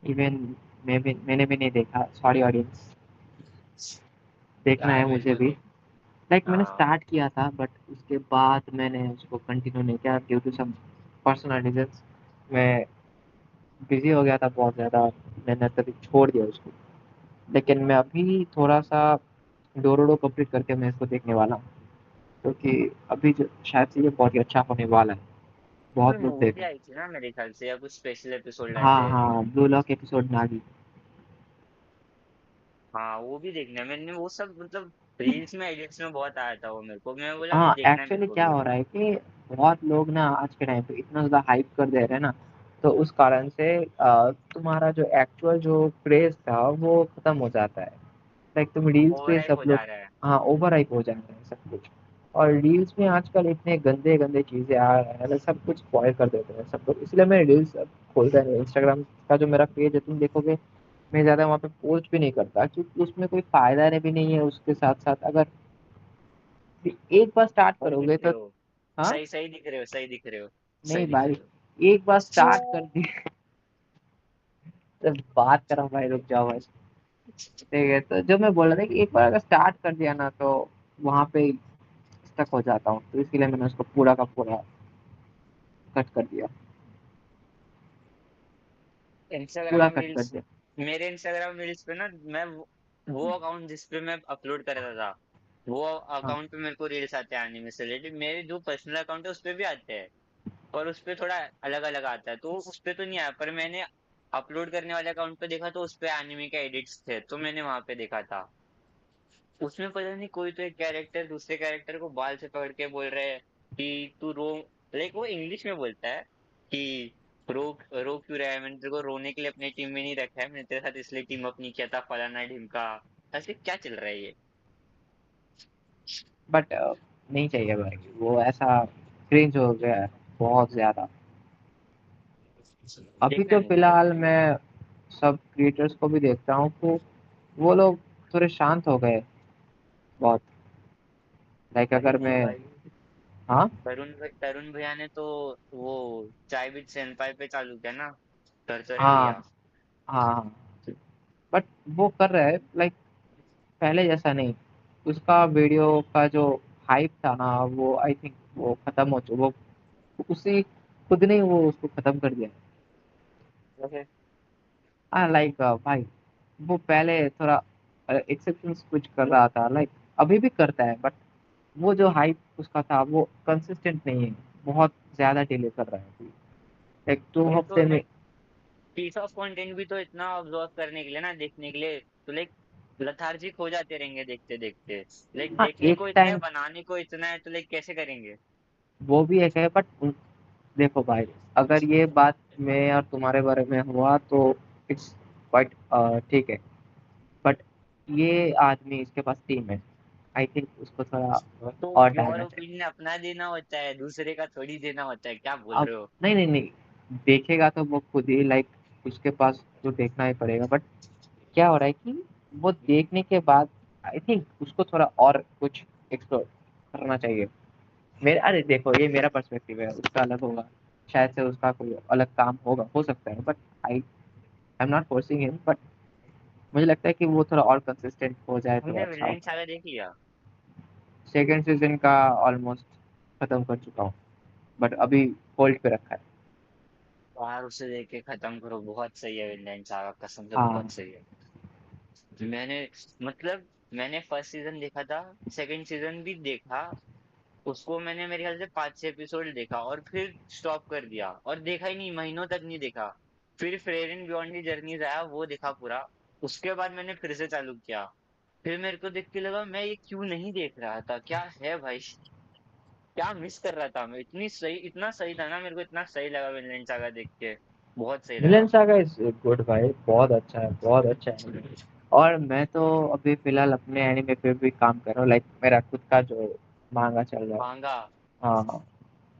इवन मैंने भी नहीं देखा, सॉरी ऑडियंस। देखना है यार मुझे बिल्कुल भी। देख। लाइक मैंने हाँ। स्टार्ट किया था, बट उसके बाद मैंने उसको कंटिन्यू नहीं किया due to some personal reasons. मैं बिजी हो गया था बहुत ज़्यादा। मैंने तभी छोड़ दिया उसको। लेकिन मैं अभी थोड़ा सा डोरोडो कंप्लीट करके मैं इसको देखने वाला हूँ, क्योंकि अभी जो शायद से ये बहुत ही अच्छा होने वाला है। कोई बहुत लोग मूवी देख भी रहे आई थी ना मेरे ख्याल से, या कुछ स्पेशल एपिसोड हैं। आए हाँ थे। हाँ, ब्लू लॉक एपिसोड नागी। हाँ वो भी देखना है मैंने, वो सब मतलब रील्स में एडिट्स में बहुत आया था वो, मेरे को मैं बोला नहीं हाँ, देखना है मेरे एक्चुअली को क्या भी। हो रहा है कि बहुत लोग ना आज के टाइम पे इतना ज़्यादा हाइप कर दे रहे हैं ना, तो उस कारण से तुम्हारा जो एक्चुअल जो क्रेज था वो खत्म हो जाता है। लाइक तुम रील्स ओवर पे हाइप सब हो लोग। जा रहा है। हाँ, ओवर हाइप हो जा रहा है सब कुछ। और रील्स में आजकल इतने गंदे गंदे चीजें आ रहे हैं, मतलब सब कुछ स्पॉइल कर देते हैं सब लोग, इसलिए मैं रील्स अब खोलता नहीं। इंस्टाग्राम का जो मेरा पेज है तुम देखोगे, मैं ज्यादा वहाँ पे पोस्ट भी नहीं करता, क्योंकि उसमें कोई फायदा भी नहीं है। उसके साथ साथ अगर एक बार स्टार्ट सही दिख करोगे रहे तो। हो। हाँ। सही सही दिख रहे हो, सही दिख रहे हो। सही नहीं दिख भाई, रहे हो। एक बार स्टार्ट कर दिए तो बात करो भाई, रुक जाओ भाई। ठीक है, तो जो मैं बोल रहा था कि एक बार अगर स्टार्ट कर दिया ना, तो वहां पे स्टक हो जाता हूँ, तो इसीलिए मैंने उसको पूरा का पूरा कट कर दिया। पूरा इंस्टाग्राम कट कर रील्स, दिया। मेरे इंस्टाग्राम रील्स पे ना, मैं वो अकाउंट जिस पे मैं अपलोड कर रहा था, वो हाँ। अकाउंट पे मेरे को रील्स आते हैं एनिमे से रिलेटेड। मेरे जो पर्सनल अकाउंट है उस पे भी आते हैं, और उस पे थोड़ा अलग अलग आता है, तो उस पे तो नहीं आया, पर मैंने अपलोड करने वाले अकाउंट पे देखा तो उस पे एनिमे के एडिट्स थे, तो मैंने वहां पे देखा था। उसमें पता नहीं कोई तो एक कैरेक्टर दूसरे कैरेक्टर को बाल से पकड़ के बोल रहे हैं कि तू रो, लाइक वो इंग्लिश में बोलता है कि रो रो क्यों रहा है, मैंने तेरे को रोने के लिए अपनी टीम में नहीं रखा है, मैंने तेरे साथ इसलिए टीम अप नहीं किया था, फलाना ढिमका। ऐसे क्या चल रहा है ये। बट नहीं चाहिए भाई, वो ऐसा क्रिंज हो गया है बहुत ज्यादा। अभी देखना तो है मुझे, फिलहाल देखना है। मैं सब क्रिएटर्स को भी देखता हूँ, तो वो लोग थोड़े शांत हो गए बहुत। लाइक अरे अगर नहीं मैं। भाई, हाँ तरुण भैया ने तो वो चाय विद सेनपाई पे चालू किया ना, तरचरे हाँ भैया। हाँ, बट वो कर रहा है लाइक पहले जैसा नहीं। उसका वीडियो का जो हाइप था ना, वो आई थिंक वो खत्म हो चुका। वो उसी खुद ने वो उसको खत्म कर दिया। वैसे हाँ लाइक भाई, वो पहले थोड़ा एक्सेप्शंस कुछ कर रहा था, लाइक अभी भी करता है, बट वो जो हाइप उसका था वो कंसिस्टेंट नहीं है। बहुत ज्यादा डिले कर रहा है अभी। लाइक दो वही तो हफ्ते में। लाइक, पीस ऑफ कंटेंट भी तो इतना ऑब्जर्व करने के लिए ना, देखने के लिए, तो लाइक लथार्जिक हो जाते रहेंगे देखते देखते। लाइक हाँ, देखने एक को इतना है, टाइम बनाने को इतना है, तो लाइक कैसे करेंगे। वो भी एक है, बट देखो भाई, अगर ये बात मैं और तुम्हारे बारे में हुआ तो इट्स क्वाइट ठीक है। बट ये आदमी, इसके पास टीम है। आई थिंक उसको थोड़ा तो और टाइम योर है। ओपिनियन अपना देना होता है, दूसरे का थोड़ी देना होता है, क्या बोल अब रहे हो। नहीं नहीं नहीं, देखेगा तो वो खुद ही लाइक उसके पास तो देखना ही पड़ेगा। बट क्या हो रहा है कि वो देखने के बाद आई थिंक उसको थोड़ा और कुछ एक्सप्लोर करना चाहिए। मेरे अरे देखो, ये मेरा पर्सपेक्टिव है, उसका अलग होगा। शायद से उसका कोई अलग काम होगा, हो सकता है, but I am not forcing him. But मुझे लगता है कि वो थोड़ा और कंसिस्टेंट हो जाए तो हमने अच्छा विलेन होगा। सागा देख लिया। सेकेंड सीजन का ऑलमोस्ट खत्म कर चुका हूँ। बट अभी होल्ड पे रखा है। यार उसे देख के खत्म करो, बहुत सही है विनलैंड सागा, कसम से हाँ। बहुत सही है। मैंने मतलब मैंने फर्स्ट सीजन देखा था, सेकंड सीजन भी देखा, उसको मैंने मेरे ख्याल से 5-6 एपिसोड देखा और फिर स्टॉप कर दिया और देखा ही नहीं, महीनों तक नहीं देखा। फिर फ्रेयर इन बियॉन्ड दी जर्नीज आया, वो देखा पूरा। उसके बाद मैंने फिर से चालू किया। फिर मेरे को देख के लगा मैं ये क्यों नहीं देख रहा था, क्या है भाई, क्या मिस कर रहा था मैं, इतनी सही, इतना सही था ना, मेरे को इतना सही लगा विनलैंड सागा देख के, बहुत सही विलन लगा। सागा इज गुड भाई, बहुत अच्छा है, बहुत अच्छा है। और मैं तो अभी फिलहाल अपने एनिमे पे भी काम कर रहा हूँ, लाइक मेरा खुद का जो मांगा चल रहा है। मांगा। हाँ,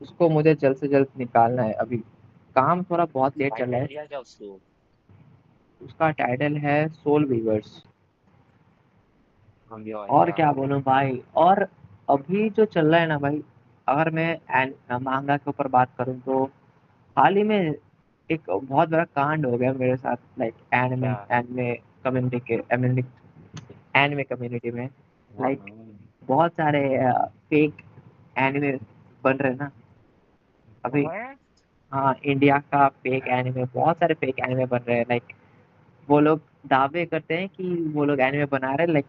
उसको मुझे जल्द से जल्द निकालना है। अभी काम थोड़ा बहुत लेट चल रहा टाइटल है। दिया क्या उसको? उसका टाइटल है सोल वीवर्स। हम भी और अच्छा। क्या बोलूं भाई। और अभी जो चल रहा है ना भाई, अगर मैं मांगा के ऊपर बात करूं तो हाल ही में एक बहुत बड़ा कांड हो गया मेरे साथ, लाइक एनिमे क्या? एनिमे कम्युनिटी के एनिमे कम्युनिटी में। हाँ लाइक हाँ। बहुत सारे फेक एनिमे बन रहे हैं ना अभी। है? हाँ, इंडिया का फेक एनिमे, बहुत सारे फेक एनिमे बन रहे हैं। लाइक वो लोग दावे करते हैं कि वो लोग एनिमे बना रहे हैं, लाइक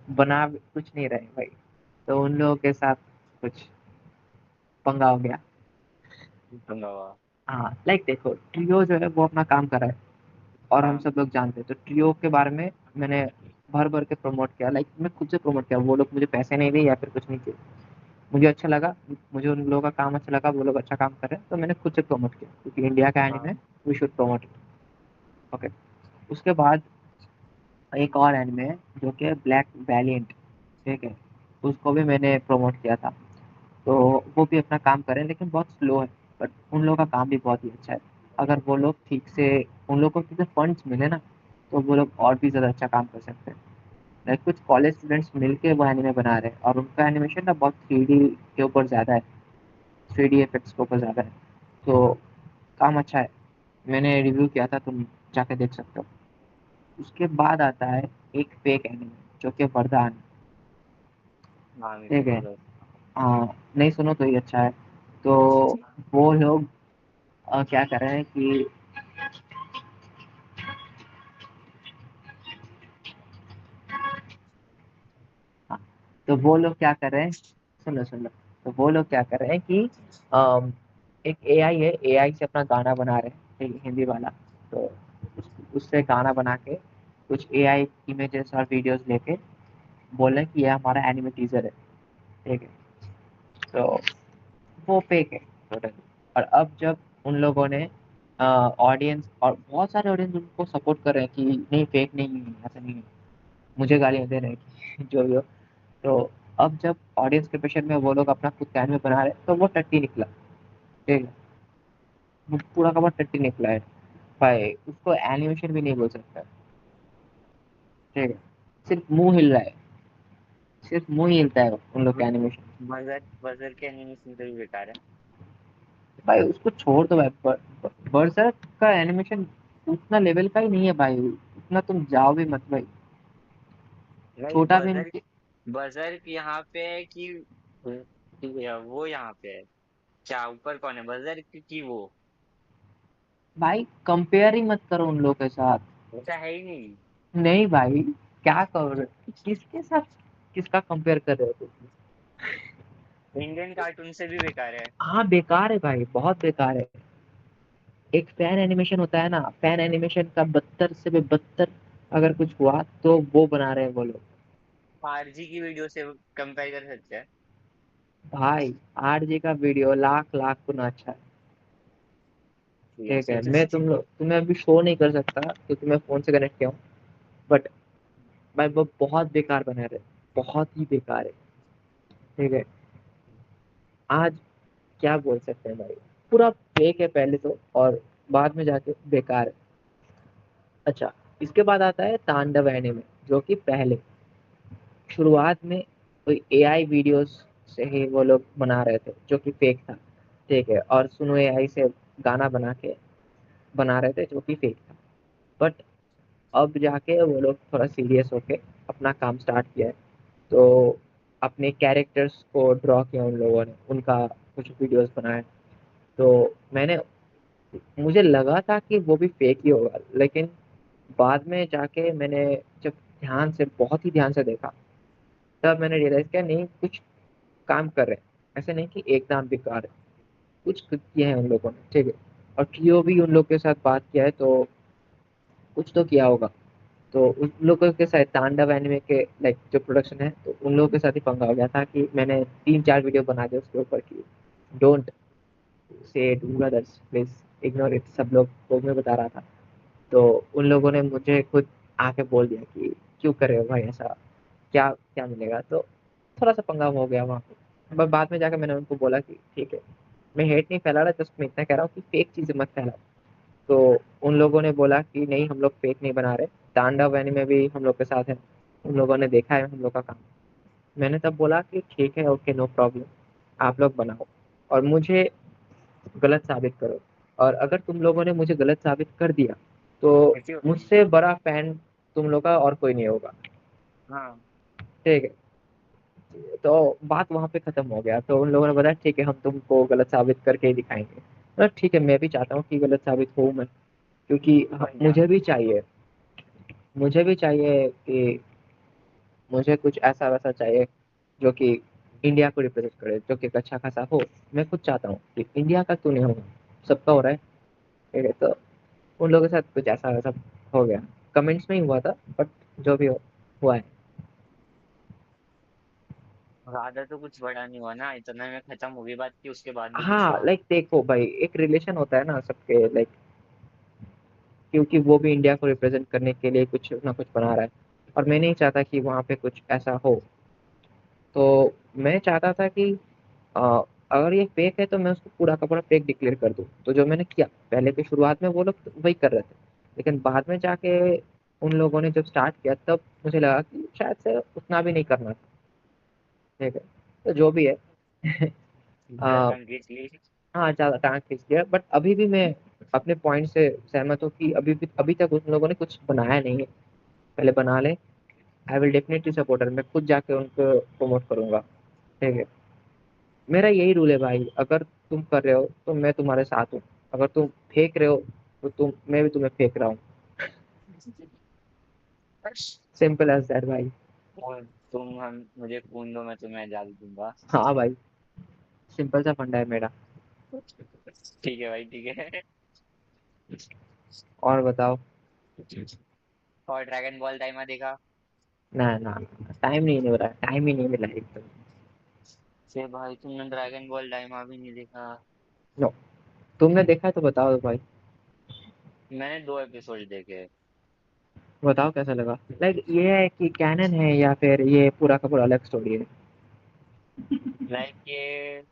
बना कुछ नहीं रहे भाई। तो उन लोगों के साथ कुछ पंगा हो गया। पंगावा। हाँ, लाइक देखो, ट्रियो जो है वो अपना काम कर रहा है और हम हाँ सब लोग जानते हैं। तो ट्रियो के बारे में मैंने भर भर के प्रमोट किया, लाइक मैं खुद से प्रमोट किया। वो लोग मुझे पैसे नहीं दिए या फिर कुछ नहीं किए। मुझे अच्छा लगा, मुझे उन लोगों का काम अच्छा लगा, वो लोग अच्छा काम कर रहे हैं, तो मैंने खुद से प्रमोट किया, क्योंकि इंडिया का एनिमे हाँ। है, we should promote it. Okay. उसके बाद एक और एनिमे है जो कि ब्लैक वैलियंट, ठीक है, उसको भी मैंने प्रमोट किया था। तो वो भी अपना काम करें, लेकिन बहुत स्लो है। बट उन लोगों का काम भी बहुत ही अच्छा है। अगर वो लोग ठीक से, उन लोगों को ठीक से फंड्स मिले ना, तो वो लोग और भी ज़्यादा अच्छा काम कर सकते हैं। लाइक कुछ कॉलेज स्टूडेंट्स मिलके वो एनिमे बना रहे हैं, और उनका एनिमेशन ना बहुत 3D के ऊपर ज़्यादा है, 3D इफेक्ट्स के ऊपर ज़्यादा है। तो काम अच्छा है। मैंने रिव्यू किया था, तुम जाके देख सकते हो। उसके बाद आता है एक फेक एनिमे जो कि वरदान, हाँ मेरे को ठीक है। पता है। हाँ, नहीं सुनो तो ही अच्छा है। तो वो लोग क्या कर रहे हैं कि हाँ, तो वो लोग क्या कर रहे हैं, सुनो सुनो। तो वो लोग क्या कर रहे हैं कि एक एआई है, एआई से अपना गाना बना रहे हैं, ठीक है, हिंदी वाला। तो उससे गाना बना के कुछ एआई इमेजेस और वीडियोस लेके बोल रहे हैं कि यह हमारा एनिमे टीजर है, ठीक है। तो वो फेक है टोटली। और अब जब उन लोगों ने ऑडियंस, और बहुत सारे ऑडियंस उनको सपोर्ट कर रहे हैं कि नहीं, फेक नहीं है, ऐसा नहीं है, मुझे गालियां दे रहे हैं कि जो भी हो। तो अब जब ऑडियंस के प्रेशर में वो लोग अपना खुद का एनिमे बना रहे हैं, तो वो टट्टी निकला, ठीक है। वो पूरा का पूरा टट्टी निकला है भाई, उसको एनिमेशन भी नहीं बोल सकता, ठीक है। सिर्फ मुंह हिल रहा है, सिर्फ मुंह ही हिलता है उन लोग का एनिमेशन। बजर बजर के एनिमेशन तो भी बेकार है। भाई उसको छोड़ दो भाई, बर्सर्क का एनिमेशन उतना लेवल का ही नहीं है भाई, उतना तुम जाओ भी मत भाई। भाई छोटा भी बजर, नहीं। बजर यहाँ पे है कि वो यहाँ पे है, क्या ऊपर कौन है, बजर की वो? भाई कंपेयर ही मत करो उन लोगों के साथ। ऐसा है ही नहीं। नहीं भाई, क्या कर रहे हो? किसके साथ, किसका कंपेयर कर रहे हो तुम? इंडियन कार्टून से भी बेकार है। हाँ, बेकार है भाई, बहुत बेकार है। एक फैन एनिमेशन होता है ना, फैन एनिमेशन का बदतर से भी बदतर अगर कुछ हुआ तो वो बना रहे हैं वो लोग। आरजी की वीडियो से कंपेयर कर सकते हैं। भाई 8G का वीडियो लाख लाख गुना अच्छा है, ठीक है। मैं तुम्हें अभी शो नहीं कर सकता क्योंकि मैं फोन से कनेक्ट किया हूँ। बट भाई वो बहुत बेकार बना रहे, बहुत ही बेकार है, ठीक है। आज क्या बोल सकते हैं भाई, पूरा फेक है पहले तो, और बाद में जाके बेकार है। अच्छा, इसके बाद आता है तांडव एनिमे, जो कि पहले शुरुआत में कोई एआई वीडियोस से ही वो लोग बना रहे थे, जो कि फेक था, ठीक है। और सुनो एआई से गाना बना के बना रहे थे, जो कि फेक था। बट अब जाके वो लोग थोड़ा सीरियस होके अपना काम स्टार्ट किया है। तो अपने कैरेक्टर्स को ड्रॉ किया उन लोगों ने, उनका कुछ वीडियोस बनाए, तो मैंने मुझे लगा था कि वो भी फेक ही होगा, लेकिन बाद में जाके मैंने जब ध्यान से, बहुत ही ध्यान से देखा, तब मैंने रियलाइज किया नहीं, कुछ काम कर रहे हैं। ऐसे नहीं कि एकदम बेकार है, कुछ किया है उन लोगों ने, ठीक है। और कियो भी उन लोग के साथ बात किया है, तो कुछ तो किया होगा। तो उन लोगों के साथ तांडव एनिमे के लाइक जो प्रोडक्शन है, तो उन लोगों के साथ ही पंगा हो गया था कि मैंने 3-4 वीडियो बना दिया उसके ऊपर की don't say to others, please ignore it, सब लोग को मैं बता रहा था। तो उन लोगों ने मुझे खुद आके बोल दिया कि क्यों कर रहे हो भाई ऐसा, क्या क्या मिलेगा। तो थोड़ा सा पंगा हो गया वहाँ पे, बट बाद में जाकर मैंने उनको बोला कि ठीक है, मैं हेट नहीं फैला रहा, जस्ट मैं इतना कह रहा हूँ कि फेक चीजें मत फैलाओ। तो उन लोगों ने बोला कि नहीं, हम लोग फेक नहीं बना रहे, तांडव एनिमे भी हम लोग के साथ है, उन लोगों ने देखा है हम लोग का काम। मैंने तब बोला कि ठीक है, ओके, नो प्रॉब्लम, आप लोग बनाओ और मुझे गलत साबित करो। और अगर तुम लोगों ने मुझे गलत साबित कर दिया, तो ऐसी होती है। मुझसे बड़ा फैन तुम लोग का और कोई नहीं होगा, हाँ। ठीक है। तो बात वहां पे खत्म हो गया। तो उन लोगों ने बताया ठीक है, हम तुमको गलत साबित करके ही दिखाएंगे। मतलब ठीक है, मैं भी चाहता हूँ कि गलत साबित हो मैं, क्योंकि बन जा। मुझे भी चाहिए कि मुझे कुछ ऐसा वैसा चाहिए जो कि इंडिया को रिप्रेजेंट करे, जो कि एक अच्छा खासा हो। मैं खुद चाहता हूँ कि इंडिया का क्यों नहीं होगा, सबका हो रहा है, ठीक है। तो उन लोगों के साथ कुछ ऐसा वैसा हो गया, कमेंट्स में ही हुआ था, बट जो भी हो हुआ है। ज्यादा तो कुछ बड़ा नहीं हुआ ना, इतना में खत्म हो गई बात की, उसके बाद भी कुछ हाँ, हुआ। लाइक देखो भाई, एक रिलेशन होता है ना सबके, लाइक क्योंकि वो भी इंडिया को रिप्रेजेंट करने के लिए कुछ ना कुछ बना रहा है, और मैं नहीं चाहता कि वहाँ पे कुछ ऐसा हो। तो मैं चाहता था कि अ, अगर ये फेक है तो मैं उसको पूरा का पूरा फेक डिक्लेयर कर दूं। तो जो मैंने किया, पहले के शुरुआत में वो लोग तो वही कर रहे थे, लेकिन बाद में जाके उन लोगों ने जब स्टार्ट किया, तब मुझे लगा कि शायद से उतना भी नहीं करना था, ठीक है। तो जो भी है ज्यादा अ, टांग खींच ली। हाँ, ज्यादा टांग खींच लिया, बट अभी भी मैं अपने पॉइंट से सहमत हूँ कि अभी तक उन लोगों ने कुछ बनाया नहीं है। पहले बना ले, आई विल डेफिनेटली सपोर्टर, मैं खुद जाके उनको प्रमोट करूंगा, ठीक है। मेरा यही रूल है भाई, अगर तुम कर रहे हो तो मैं तुम्हारे साथ हूँ, अगर तुम फेंक रहे हो तो मैं भी तुम्हें फेंक रहा हूँ। सिंपल एज दैट भाई। और तुम हम मुझे खून दो, मैं तुम्हें आजादी दूंगा। हाँ भाई, सिंपल सा फंडा है मेरा। ठीक है भाई, ठीक है। और बताओ। और ड्रैगन बॉल टाइमा देखा? ना ना, टाइम नहीं मिल रहा, टाइम ही नहीं मिला एकदम। से भाई तुमने ड्रैगन बॉल टाइमा भी नहीं देखा? नो, तुमने देखा है तो बताओ भाई। मैंने 2 एपिसोड देखे। बताओ कैसा लगा, लाइक ये है कि कैनन है या फिर ये पूरा का पूरा अलग स्टोरी है। लाइक ये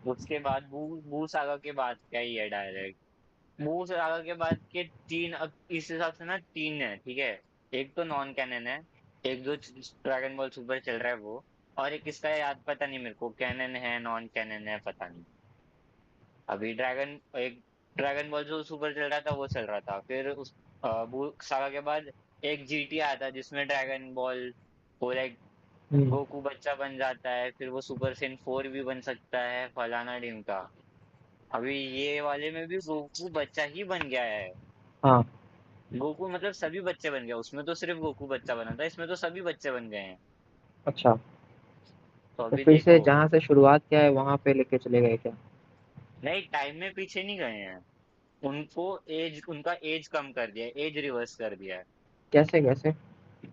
उसके बाद बू सागा के बाद क्या ही है डायरेक्ट। बू सागा के बाद के तीन, अब इस हिसाब से ना तीन है, ठीक है। एक तो नॉन कैनन है, एक जो ड्रैगन बॉल सुपर चल रहा है वो, और एक इसका याद पता नहीं मेरे को, कैनन है नॉन कैनन है पता नहीं। अभी एक ड्रैगन बॉल जो सुपर चल रहा था वो चल रहा था, फिर उस बू सागा के बाद एक जीटी आया था जिसमें ड्रैगन बॉल वो लाइक हम्म। गोकू बच्चा बन जाता है, फिर वो सुपर सेन 4 भी बन सकता है, फलाना ढिमका। अभी ये वाले में भी गोकू बच्चा ही बन गया है। हाँ। गोकू मतलब सभी बच्चे बन गए, उसमें तो सिर्फ गोकू बच्चा बना था, इसमें तो सभी बच्चे बन गए हैं। अच्छा, तो तो अभी फिर से देखो। जहाँ से शुरुआत किया है वहां पे लेके चले गए क्या? नहीं, टाइम में पीछे नहीं गए हैं, उनको उनका एज कम कर दिया है, एज रिवर्स कर दिया है। कैसे कैसे,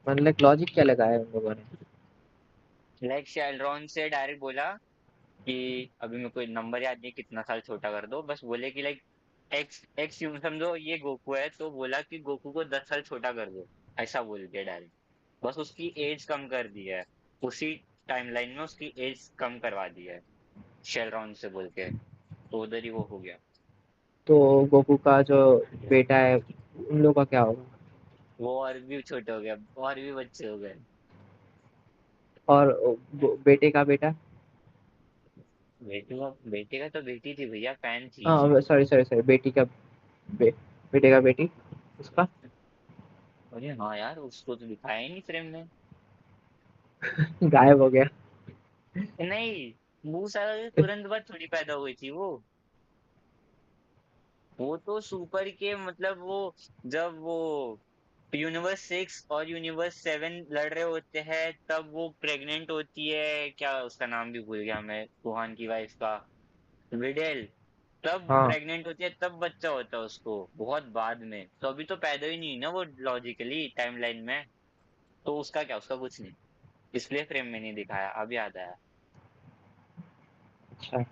मतलब लॉजिक क्या लगाया है उन लोगों ने? लाइक शेल्रॉन से डायरेक्ट बोला कि अभी मेरे को नंबर याद नहीं कितना साल छोटा कर दो, बस बोले कि लाइक एक्स एक्स यूं समझो ये गोकू है, तो बोला कि गोकू को 10 साल छोटा कर दो। ऐसा बोल दिया डायरेक्ट, बस उसकी एज कम कर दी है, उसी टाइमलाइन में उसकी एज कम करवा दी है शेलरॉन से बोल के, तो उधर ही वो हो गया। तो गोकू का जो बेटा है, उन लोगों का क्या होगा? वो और भी छोटे हो गया, और भी बच्चे हो गए। और बेटे का बेटा? बेटे का तो बेटी थी भैया, फैन थी। हाँ, सॉरी सॉरी सॉरी, बेटी का बेटे का बेटी, उसका? अरे हाँ यार, उसको तो दिखाया ही नहीं फ्रेम में। गायब हो गया। नहीं, वो सारा तुरंत बाद थोड़ी पैदा हुई थी वो तो सुपर के मतलब वो जब वो यूनिवर्स 6 और यूनिवर्स 7 लड़ रहे होते हैं तब वो प्रेग्नेंट होती है, क्या उसका नाम भी भूल गया मैं, वुहान की वाइफ का, विडेल। तब हाँ। प्रेग्नेंट होती है तब बच्चा होता है उसको बहुत बाद में, तो अभी तो पैदा ही नहीं हुई ना वो लॉजिकली टाइमलाइन में। तो उसका क्या, उसका कुछ नहीं, इसलिए फ्रेम में नहीं दिखाया, अब याद आया। अच्छा।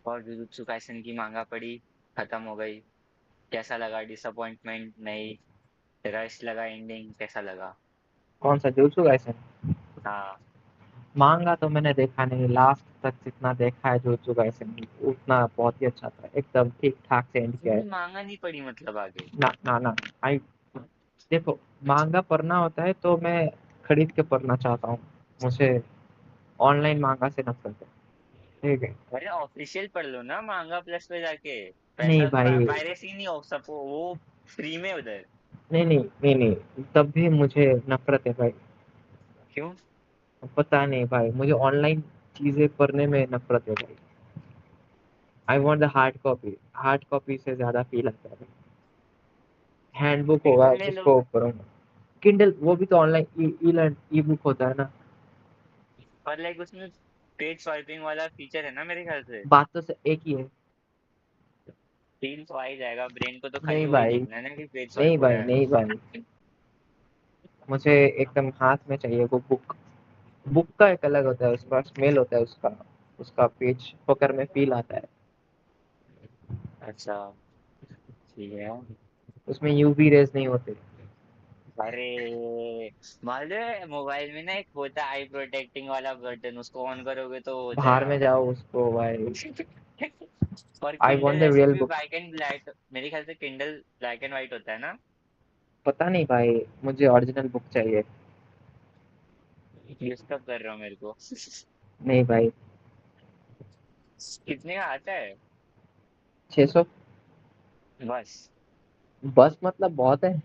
और जुजुत्सु काइसन की मांगा पड़ी, खत्म हो गई। कैसा लगा, डिसअपॉइंटमेंट नहीं, रश लगा, एंडिंग कैसा लगा? कौन सा जुत्सु काइसन? हाँ। मांगा तो मैंने देखा नहीं, लास्ट तक जितना देखा है जुत्सु काइसन उतना बहुत ही अच्छा था, एकदम ठीक ठाक से एंड किया है। तुमने मांगा नहीं पड़ी मतलब आगे? ना ना ना। आई देखो, मांगा पढ़ना होता है तो मैं खरीद के पढ़ना चाहता हूँ, मुझे ऑनलाइन मांगा से नफरत है। ठीक है। अरे ऑफिशियल पढ़ लो ना मांगा प्लस पे जाके, नहीं पैसा भाई, पायरेसी नहीं हो सब वो फ्री में उधर। नहीं नहीं नहीं नहीं, तब भी मुझे नफरत है भाई। क्यों? पता नहीं भाई, मुझे ऑनलाइन चीजें पढ़ने में नफरत है भाई। I want the hard copy, hard copy से ज्यादा फील आता है। हैंडबुक होगा किंडल ले लो। उसको पढ़ूंगा। किंडल वो भी तो ऑनलाइन ई बुक होता है ना। पर लाइक उसमें पेज स्वाइपिंग वाला फीचर है ना मेरे ख्याल से। बात तो एक ही है। फील तो आ ही जाएगा, ब्रेन को तो खाली नहीं वही भाई, देखना है ना कि पेज नहीं स्वाइप हो भाई, रहा है। नहीं भाई, मुझे एकदम हाथ में चाहिए वो बुक। बुक का एक अलग होता है, उसका स्मेल होता है, उसका उसका पेज पकड़ में फील आता है। अच्छा, ठीक है। उसमें यूवी रेज नहीं होते। अरे मालूम है मोबाइल में ना एक होता है आई प्रोटेक्टिंग वाला बटन, उसको ऑन करोगे तो हो बाहर जाएगा। में जाओ उसको भाई। और आई किंडल वांट द वैसे रियल भी बुक। ब्लैक एंड ब्लैक, मेरे ख्याल से किंडल ब्लैक एंड व्हाइट होता है ना। पता नहीं भाई, मुझे ओरिजिनल बुक चाहिए। डिस्टर्ब कर रहा हूँ मेरे को। नहीं भाई। कितने का आता है? 600। बस? बस मतलब बहुत है।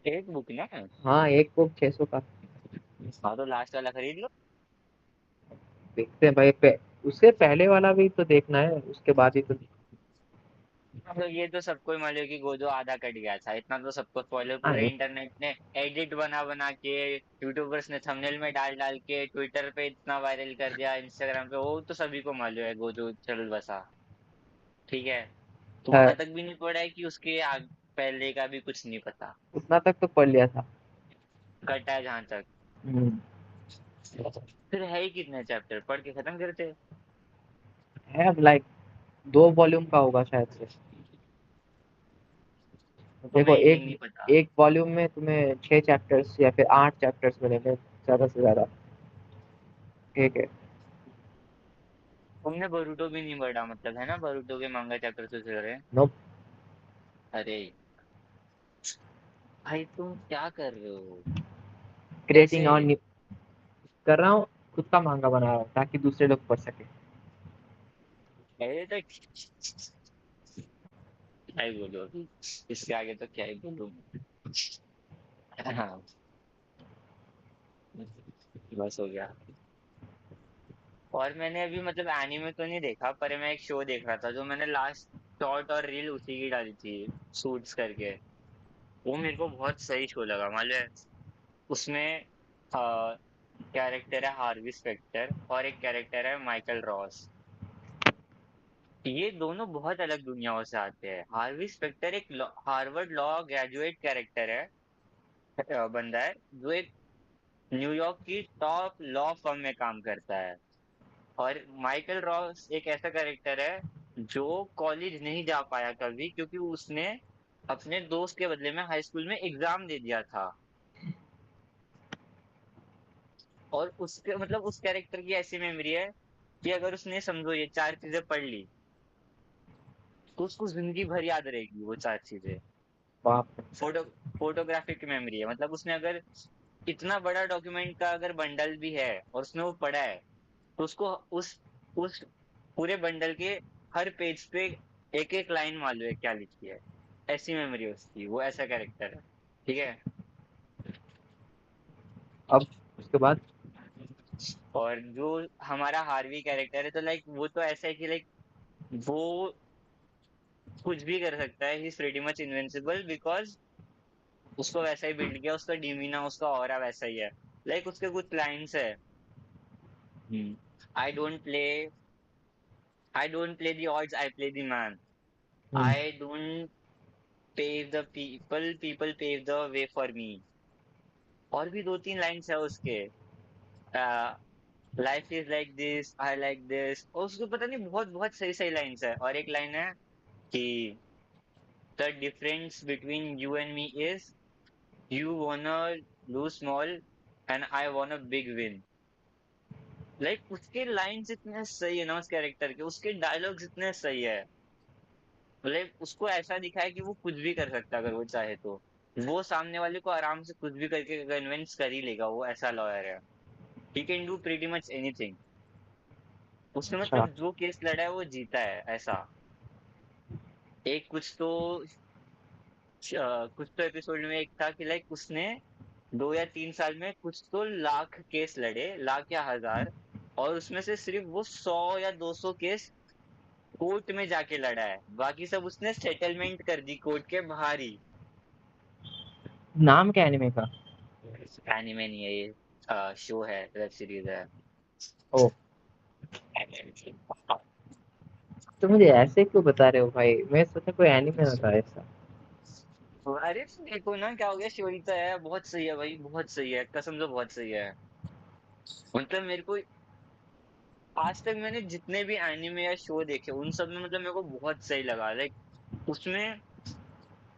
एक बुक ना? हाँ, एक बुक 600 का। हाँ तो लास्ट वाला खरीद लो। देखते हैं भाई, उससे पहले वाला भी तो देखना है, उसके बाद ही तो। तो ये तो सबको ही मालूम है कि गोजो आधा कट गया था, इतना तो सबको स्पॉइलर, हाँ, पूरे इंटरनेट ने एडिट बना बना के, यूट्यूबर्स ने थंबनेल में डाल डाल के, ट्विटर पे इतना वायरल कर दिया, इंस्टाग्राम पे, वो तो सभी को मालूम है गोजो चल बसा। ठीक है, तो है, वहां तक भी नहीं पड़ा है कि उसके पहले का भी कुछ नहीं पता। उतना तक तो पढ़ लिया था। कटा है जहां तक। हम्म, फिर है ही कितने चैप्टर, पढ़ के खत्म करते? है अब लाइक 2 वॉल्यूम का होगा शायद से। तुम्हें देखो, एंडिंग एक नहीं पता? एक वॉल्यूम में तुम्हें 6 चैप्टर्स या फिर 8 चैप्टर्स मिलेंगे ज्यादा से ज्यादा। ठीक है। तुमने बरूटो भी नहीं पढ़ा मतलब है ना, बरूटो के मांगा चैप्टर से चल रहे हैं? नो। अरे भाई तुम क्या कर रहे हो? क्रिएटिंग कैसे? ऑन कर रहा हूँ, खुद का मांगा बना रहा हूँ ताकि दूसरे लोग पढ़ सके। अरे तो क्या ही बोलो अभी, इसके आगे तो क्या ही बोलूं। हाँ, बस हो गया। और मैंने अभी मतलब एनीमे तो नहीं देखा, पर मैं एक शो देख रहा था जो मैंने लास्ट शॉर्ट और रील उसी की डाली थी, सूट्स करके। वो मेरे को बहुत सही शो लगा मालूम है। उसमें कैरेक्टर है हार्वी स्पेक्टर और एक कैरेक्टर है माइकल रॉस। ये दोनों बहुत अलग दुनियाओं से आते हैं। हार्वी स्पेक्टर एक हार्वर्ड लॉ ग्रेजुएट कैरेक्टर है, बंदा है जो एक न्यूयॉर्क की टॉप लॉ फर्म में काम करता है। और माइकल रॉस एक ऐसा कैरेक्टर है जो कॉलेज नहीं जा पाया कभी, क्योंकि उसने अपने दोस्त के बदले में हाई स्कूल में एग्जाम दे दिया था। और उसके मतलब उस कैरेक्टर की ऐसी मेमोरी है कि अगर उसने समझो ये 4 चीजें पढ़ ली तो उसको जिंदगी भर याद रहेगी वो 4 चीजें। बाप रे। फोटो फोटोग्राफिक मेमोरी है, मतलब उसने अगर इतना बड़ा डॉक्यूमेंट का अगर बंडल भी है और उसने वो पढ़ा है तो उसको उस पूरे बंडल के हर पेज पे एक एक लाइन मालूम है क्या लिखी है। ऐसी मेमोरी है उसकी, वो ऐसा कैरेक्टर है। ठीक है। अब उसके बाद। और जो हमारा हार्वी कैरेक्टर है, तो लाइक वो तो ऐसा है कि लाइक वो कुछ भी कर सकता है, he is pretty much invincible because उसको वैसा ही बिल्ड किया, उसका डिमीना, उसका ऑरा वैसा ही है। लाइक उसके कुछ लाइन्स है, I don't play I don't play the odds, I play the man, hmm. I don't pave the people pave the way for me। और भी दो तीन लाइन्स है उसके, life is like this, I like this, और उसको पता नहीं बहुत बहुत सही सही लाइन्स है। और एक लाइन है कि the difference between you and me is you wanna lose small and I want a big win। Like उसके लाइन्स इतने सही है ना उस कैरेक्टर के, उसके डायलॉग्स इतने सही है। मतलब उसको ऐसा दिखा है कि वो कुछ भी कर सकता है अगर वो चाहे तो। वो सामने वाले को आराम से कुछ भी करके कन्विंस कर ही लेगा, वो ऐसा लॉयर है। He can do pretty much anything. उसने अच्छा। मतलब जो केस लड़ा है वो जीता है ऐसा। एक कुछ तो एपिसोड में एक था कि लाइक उसने 2 या 3 साल में कुछ तो लाख केस लड़े, लाख या हजार, और उसमें से सिर्फ वो 100 या 200 केस कोर्ट में जाके लड़ा है, बाकी सब उसने सेटलमेंट कर दी कोर्ट के बाहर ही। नाम क्या एनिमे का? एनिमे नहीं है ये, शो है, वेब सीरीज है। ओ, तो मुझे ऐसे क्यों बता रहे हो भाई, मैं सोचा कोई एनिमे होता है ऐसा। अरे देखो ना क्या हो गया, स्टोरी तो है, बहुत सही है भाई, बहुत सही है, कसम से बहुत सही है। मतलब मेरे को आज तक मैंने जितने भी एनिमे या शो देखे उन सब में मतलब मेरे को बहुत सही लगा। लाइक उसमें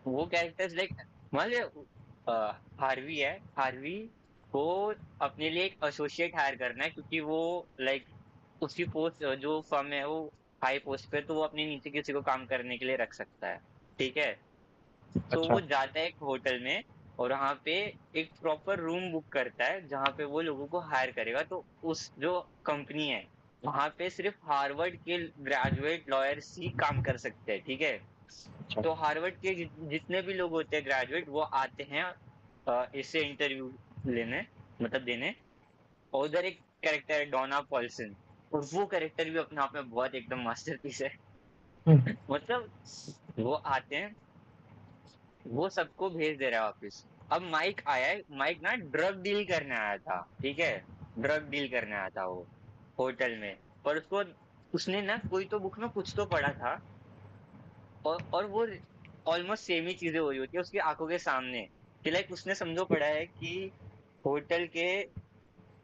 वो कैरेक्टर्स लाइक मान लिया, हार्वी है, हार्वी को अपने लिए एक एसोसिएट हायर करना है, क्योंकि वो लाइक उसकी पोस्ट जो फर्म है वो हाई पोस्ट पे, तो वो अपने नीचे किसी को काम करने के लिए रख सकता है। ठीक है। तो अच्छा। वो जाता है एक होटल में, और वहां पे एक प्रॉपर रूम बुक करता है जहां पे वो लोगों को हायर करेगा। तो उस जो कंपनी है वहां पे सिर्फ हार्वर्ड के ग्रेजुएट लॉयर्स ही काम कर सकते हैं। ठीक है। अच्छा। तो हार्वर्ड के जितने भी लोग होते हैं ग्रेजुएट, वो आते हैं इससे इंटरव्यू लेने, मतलब देने। और उधर एक कैरेक्टर है डोना पॉल्सन, और वो कैरेक्टर भी अपने आप में बहुत एकदम मास्टरपीस है। हम्म। मतलब वो आते हैं, वो सबको भेज दे रहा है वापिस। अब माइक आया है, माइक ना ड्रग डील करने आया था। ठीक है। ड्रग डील करने आया था वो होटल में। पर उसको उसने ना कोई तो बुक में कुछ तो पढ़ा था, और वो ऑलमोस्ट सेम ही चीजें हो रही होती है उसकी आंखों के सामने। कि लाइक उसने समझो पढ़ा है कि होटल के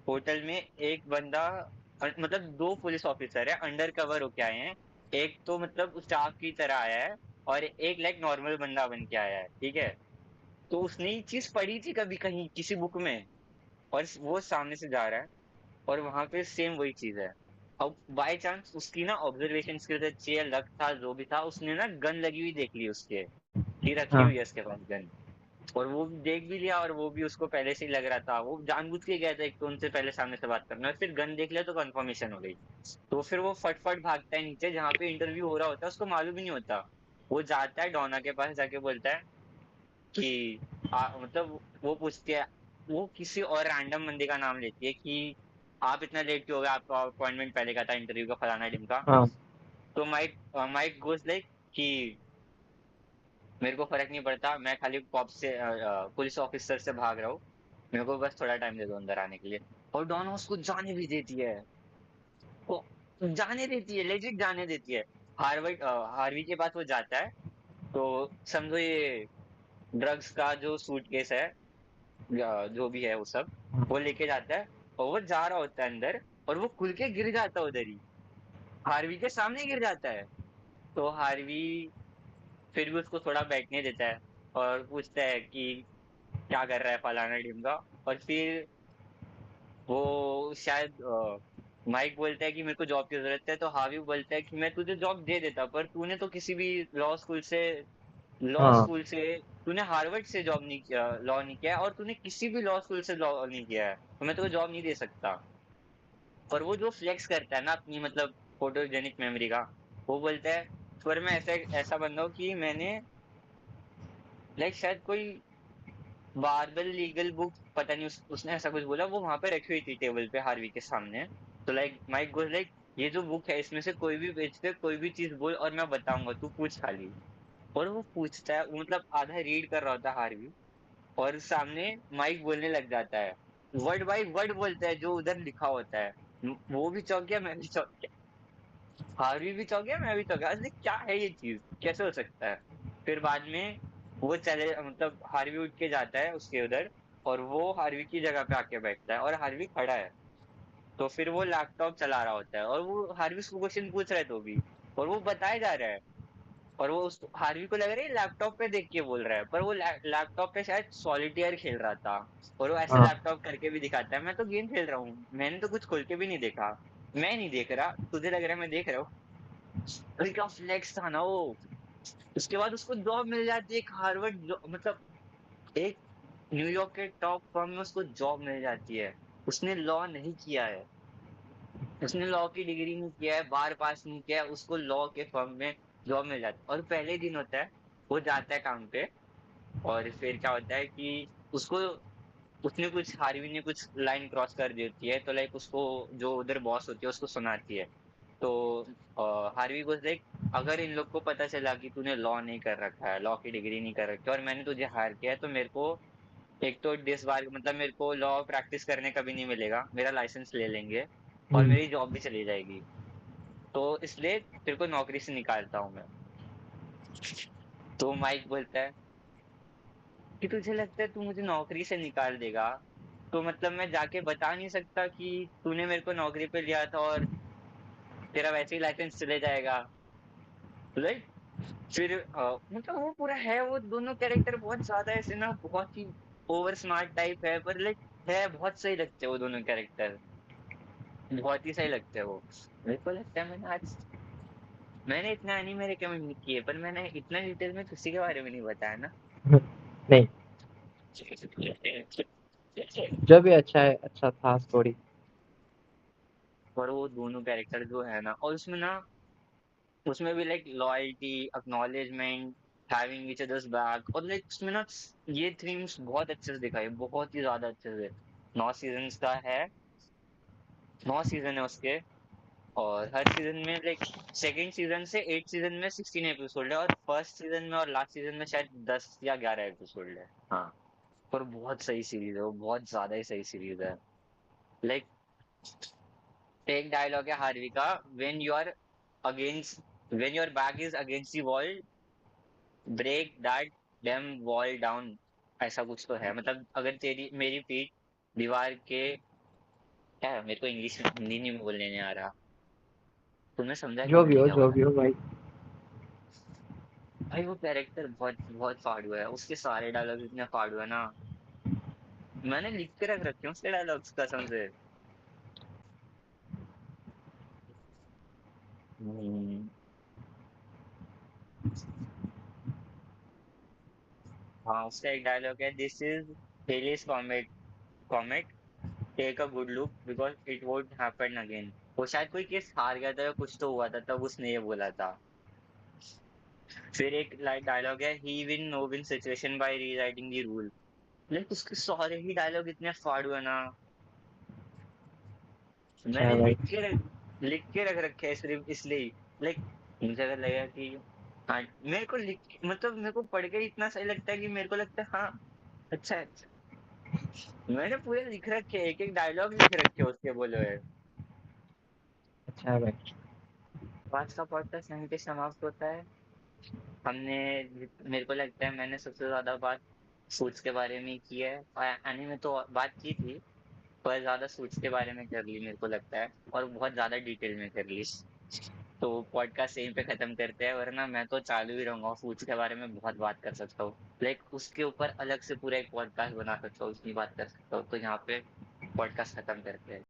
होटल में एक बंदा, मतलब दो पुलिस ऑफिसर है अंडर कवर होके आए हैं। एक तो मतलब स्टाफ की तरह आया है, और एक लाइक नॉर्मल बंदा बन के आया है। ठीक है। तो उसने ये चीज पढ़ी थी कभी कहीं किसी बुक में, और वो सामने से जा रहा है, और वहां पे सेम वही चीज है। अब बाय चांस उसकी ना ऑब्जर्वेशन स्किल्स अच्छी है, लक था जो भी था, उसने ना गन लगी हुई देख ली उसके, कि रखी हाँ। हुई है उसके पास गन। और वो भी देख भी लिया, और वो भी उसको पहले से ही लग रहा था, वो जानबूझ के गया था एक तो उनसे पहले सामने से बात करना, और फिर गन देख लिया तो कंफर्मेशन हो गई। तो फिर वो फटफट भागता है नीचे जहाँ पे इंटरव्यू हो रहा होता है, उसको मालूम ही नहीं होता। वो जाता है डोना के पास, जाके बोलता है कि मतलब वो पूछती है, वो किसी और रैंडम बंदे का नाम लेती है कि आप इतना लेट क्यों हो गए, आपका अपॉइंटमेंट पहले का था इंटरव्यू का, फलाना दिन का। हाँ। तो माइक माइक गोज लाइक कि मेरे को फर्क नहीं पड़ता, मैं खाली कॉप से पुलिस ऑफिसर से भाग रहा हूँ, मेरे को बस थोड़ा टाइम दे दो अंदर आने के लिए। और डॉन उसको जाने भी देती है, वो जाने देती है, लेजिट जाने देती है। हार्वर्ड हार्वी के पास वो जाता है, तो समझो ये ड्रग्स का जो सूटकेस है या जो भी है वो सब वो लेके जाता है, और वो जा रहा होता है अंदर, और वो खुल के गिर जाता है उधर ही, हार्वी के सामने गिर जाता है। तो हार्वी फिर भी उसको थोड़ा बैठने देता है, और पूछता है कि क्या कर रहा है फलाना ढिमका। और फिर वो शायद माइक बोलता है कि मेरे को जॉब की जरूरत है, तो हार्वी बोलता है कि मैं तुझे जॉब दे देता, पर तूने तो किसी भी लॉ हाँ। स्कूल से तूने हार्वर्ड से जॉब नहीं किया, लॉ नहीं किया, और तूने किसी भी लॉ स्कूल से लॉ नहीं किया है, तो मैं तुझे जॉब नहीं दे सकता। और वो जो फ्लेक्स करता है ना अपनी मतलब फोटोजेनिक मेमोरी का, वो बोलता है पर मैं ऐसा ऐसा बंदा हूँ कि मैंने लाइक शायद कोई बारबल लीगल बुक पता नहीं उसने ऐसा कुछ बोला, वो वहां पे रखी हुई थी टेबल पे हार्वी के सामने। तो लाइक माइक गोज लाइक, ये जो बुक है इसमें से कोई भी पेज पे कोई भी चीज बोल और मैं बताऊंगा, तू पूछ खाली। और वो पूछता है, वो मतलब आधा रीड कर रहा होता है हार्वी, और सामने माइक बोलने लग जाता है, वर्ड बाय वर्ड बोलता है जो उधर लिखा होता है। वो भी चौंक गया, मैं भी चौंक गया, हार्वी भी चौंक गया, मैं भी चौंक गया, अरे क्या है ये चीज, कैसे हो सकता है। फिर बाद में वो चले, मतलब हार्वी उठ के जाता है उसके उधर, और वो हार्वी की जगह पे आके बैठता है और हार्वी खड़ा है। तो फिर वो लैपटॉप चला रहा होता है और वो हार्वी उसको क्वेश्चन पूछ रहा है तो भी, और वो बताया जा रहा है, और वो उस हार्वी को लग रहा है लैपटॉप पे देख के बोल रहा है, पर वो लैपटॉप पे शायद सॉलिटेयर खेल रहा था। और वो ऐसे हाँ। लैपटॉप करके भी दिखाता है, मैं तो गेम खेल रहा हूँ, मैंने तो कुछ खोल के भी नहीं देखा। मैं नहीं देख रहा, तुझे लग रहा है मैं देख रहा हूँ। अरे क्या फ्लेक्स था ना वो। उसके बाद उसको जॉब मिल जाती है, एक हार्वर्ड मतलब एक न्यूयॉर्क के टॉप फर्म में उसको जॉब मिल जाती है। उसने लॉ नहीं किया है, उसने लॉ की डिग्री नहीं किया है, बार पास नहीं किया है, उसको लॉ के फर्म में जॉब मिल जाती है। और पहले दिन होता है, वो जाता है काम पे, और फिर क्या होता है कि उसको, उसने कुछ, हार्वी ने कुछ लाइन क्रॉस कर दी होती है, तो लाइक उसको जो उधर बॉस होती है उसको सुनाती है। तो हार्वी को लाइक, अगर इन लोग को पता चला कि तूने लॉ नहीं कर रखा है, लॉ की डिग्री नहीं कर रखी है, और मैंने तुझे हायर किया है, तो मेरे को एक तो डिसबार, मतलब मेरे को लॉ प्रैक्टिस करने का भी नहीं मिलेगा, मेरा लाइसेंस ले लेंगे, और हम्म। मेरी जॉब भी चली जाएगी। तो इसलिए तेरे को नौकरी से निकालता हूँ मैं। तो माइक बोलता है कि तुझे लगता है तू मुझे नौकरी से निकाल देगा, तो मतलब मैं जाके बता नहीं सकता कि तूने मेरे को नौकरी पे लिया था और तेरा वैसे ही लाइसेंस चले जाएगा, राइट। फिर मतलब वो पूरा है, वो दोनों कैरेक्टर बहुत ज्यादा ऐसे ना, बहुत ही ओवर स्मार्ट टाइप है, पर लाइक है, बहुत सही लगते हैं वो दोनों कैरेक्टर, बहुत ही सही लगते हैं वो। मेरे को लगता है मैंने इतना एनीमे रिकमेंड नहीं किए, पर मैंने इतना डिटेल में किसी के बारे में नहीं बताया ना। नहीं, जो भी अच्छा है, अच्छा था स्टोरी। पर वो दोनों कैरेक्टर जो है ना, और उसमें ना, उसमें भी like loyalty, acknowledgement, having each others back, और लाइक उसमें ना ये थीम्स बहुत अच्छे से दिखाई, बहुत ही ज्यादा अच्छे से। 9 सीजन का है, 9 सीजन है उसके, और हर सीजन में लाइक, सेकेंड सीजन से 8 सीजन में 16 एपिसोड है, और फर्स्ट सीजन में और लास्ट सीजन में शायद 10 या 11 एपिसोड है। हाँ, पर बहुत सही सीरीज है वो, बहुत ज्यादा ही सही सीरीज है। लाइक एक डायलॉग है हार्वी का, when you are against, when your back is against the wall, break that damn wall down, ऐसा कुछ तो है, मतलब अगर तेरी मेरी पीठ दीवार के, क्या है, मेरे को इंग्लिश में, हिंदी नहीं बोलने नहीं आ रहा, तुमने समझा कि जो भी मैंने हो, क्या जो बोला। भी हो भाई। भाई वो कैरेक्टर बहुत बहुत फाड़ू है, उसके सारे डायलॉग इतने फाड़ू है ना, मैंने लिख के रख रखे हैं उसके डायलॉग्स कसम से। हम्म, हाँ उसका एक डायलॉग है, this is Halley's comet, comet, take a good look because it won't happen again. वो शायद कोई केस हार गया था या कुछ तो हुआ था, तब उसने ये बोला था। फिर एक डायलॉग है, he win no win situation by rewriting the rule. Like उसके सारे ही डायलॉग इतने फाड़ू है ना, अच्छा मैंने है भाई। लिख के रख रखे हैं सिर्फ इसलिए। लाइक मुझे अगर लगा कि, हाँ, मेरे को लिख, मतलब मेरे को पढ़ के इतना सही लगता है कि मेरे को लगता है हाँ, अच्छा है, मैंने पूरे लिख रखे, एक एक डायलॉग लिख रखे उसके बोले हुए। अच्छा है भाई। आज का पॉडकास्ट यहीं पे समाप्त होता है। हमने, मेरे को लगता है मैंने सबसे ज्यादा बात सूट्स के बारे में ही की है, और एनीमे तो बात की थी, पर ज्यादा सूट्स के बारे में कर ली मेरे को लगता है, और बहुत ज्यादा डिटेल में कर ली। तो पॉडकास्ट यहीं पे खत्म करते हैं, वरना मैं तो चालू ही रहूंगा, फूड्स के बारे में बहुत बात कर सकता हूँ, लाइक उसके ऊपर अलग से पूरा एक पॉडकास्ट बना सकता हूँ, उसकी बात कर सकता हूँ, तो यहाँ पे पॉडकास्ट खत्म करते हैं।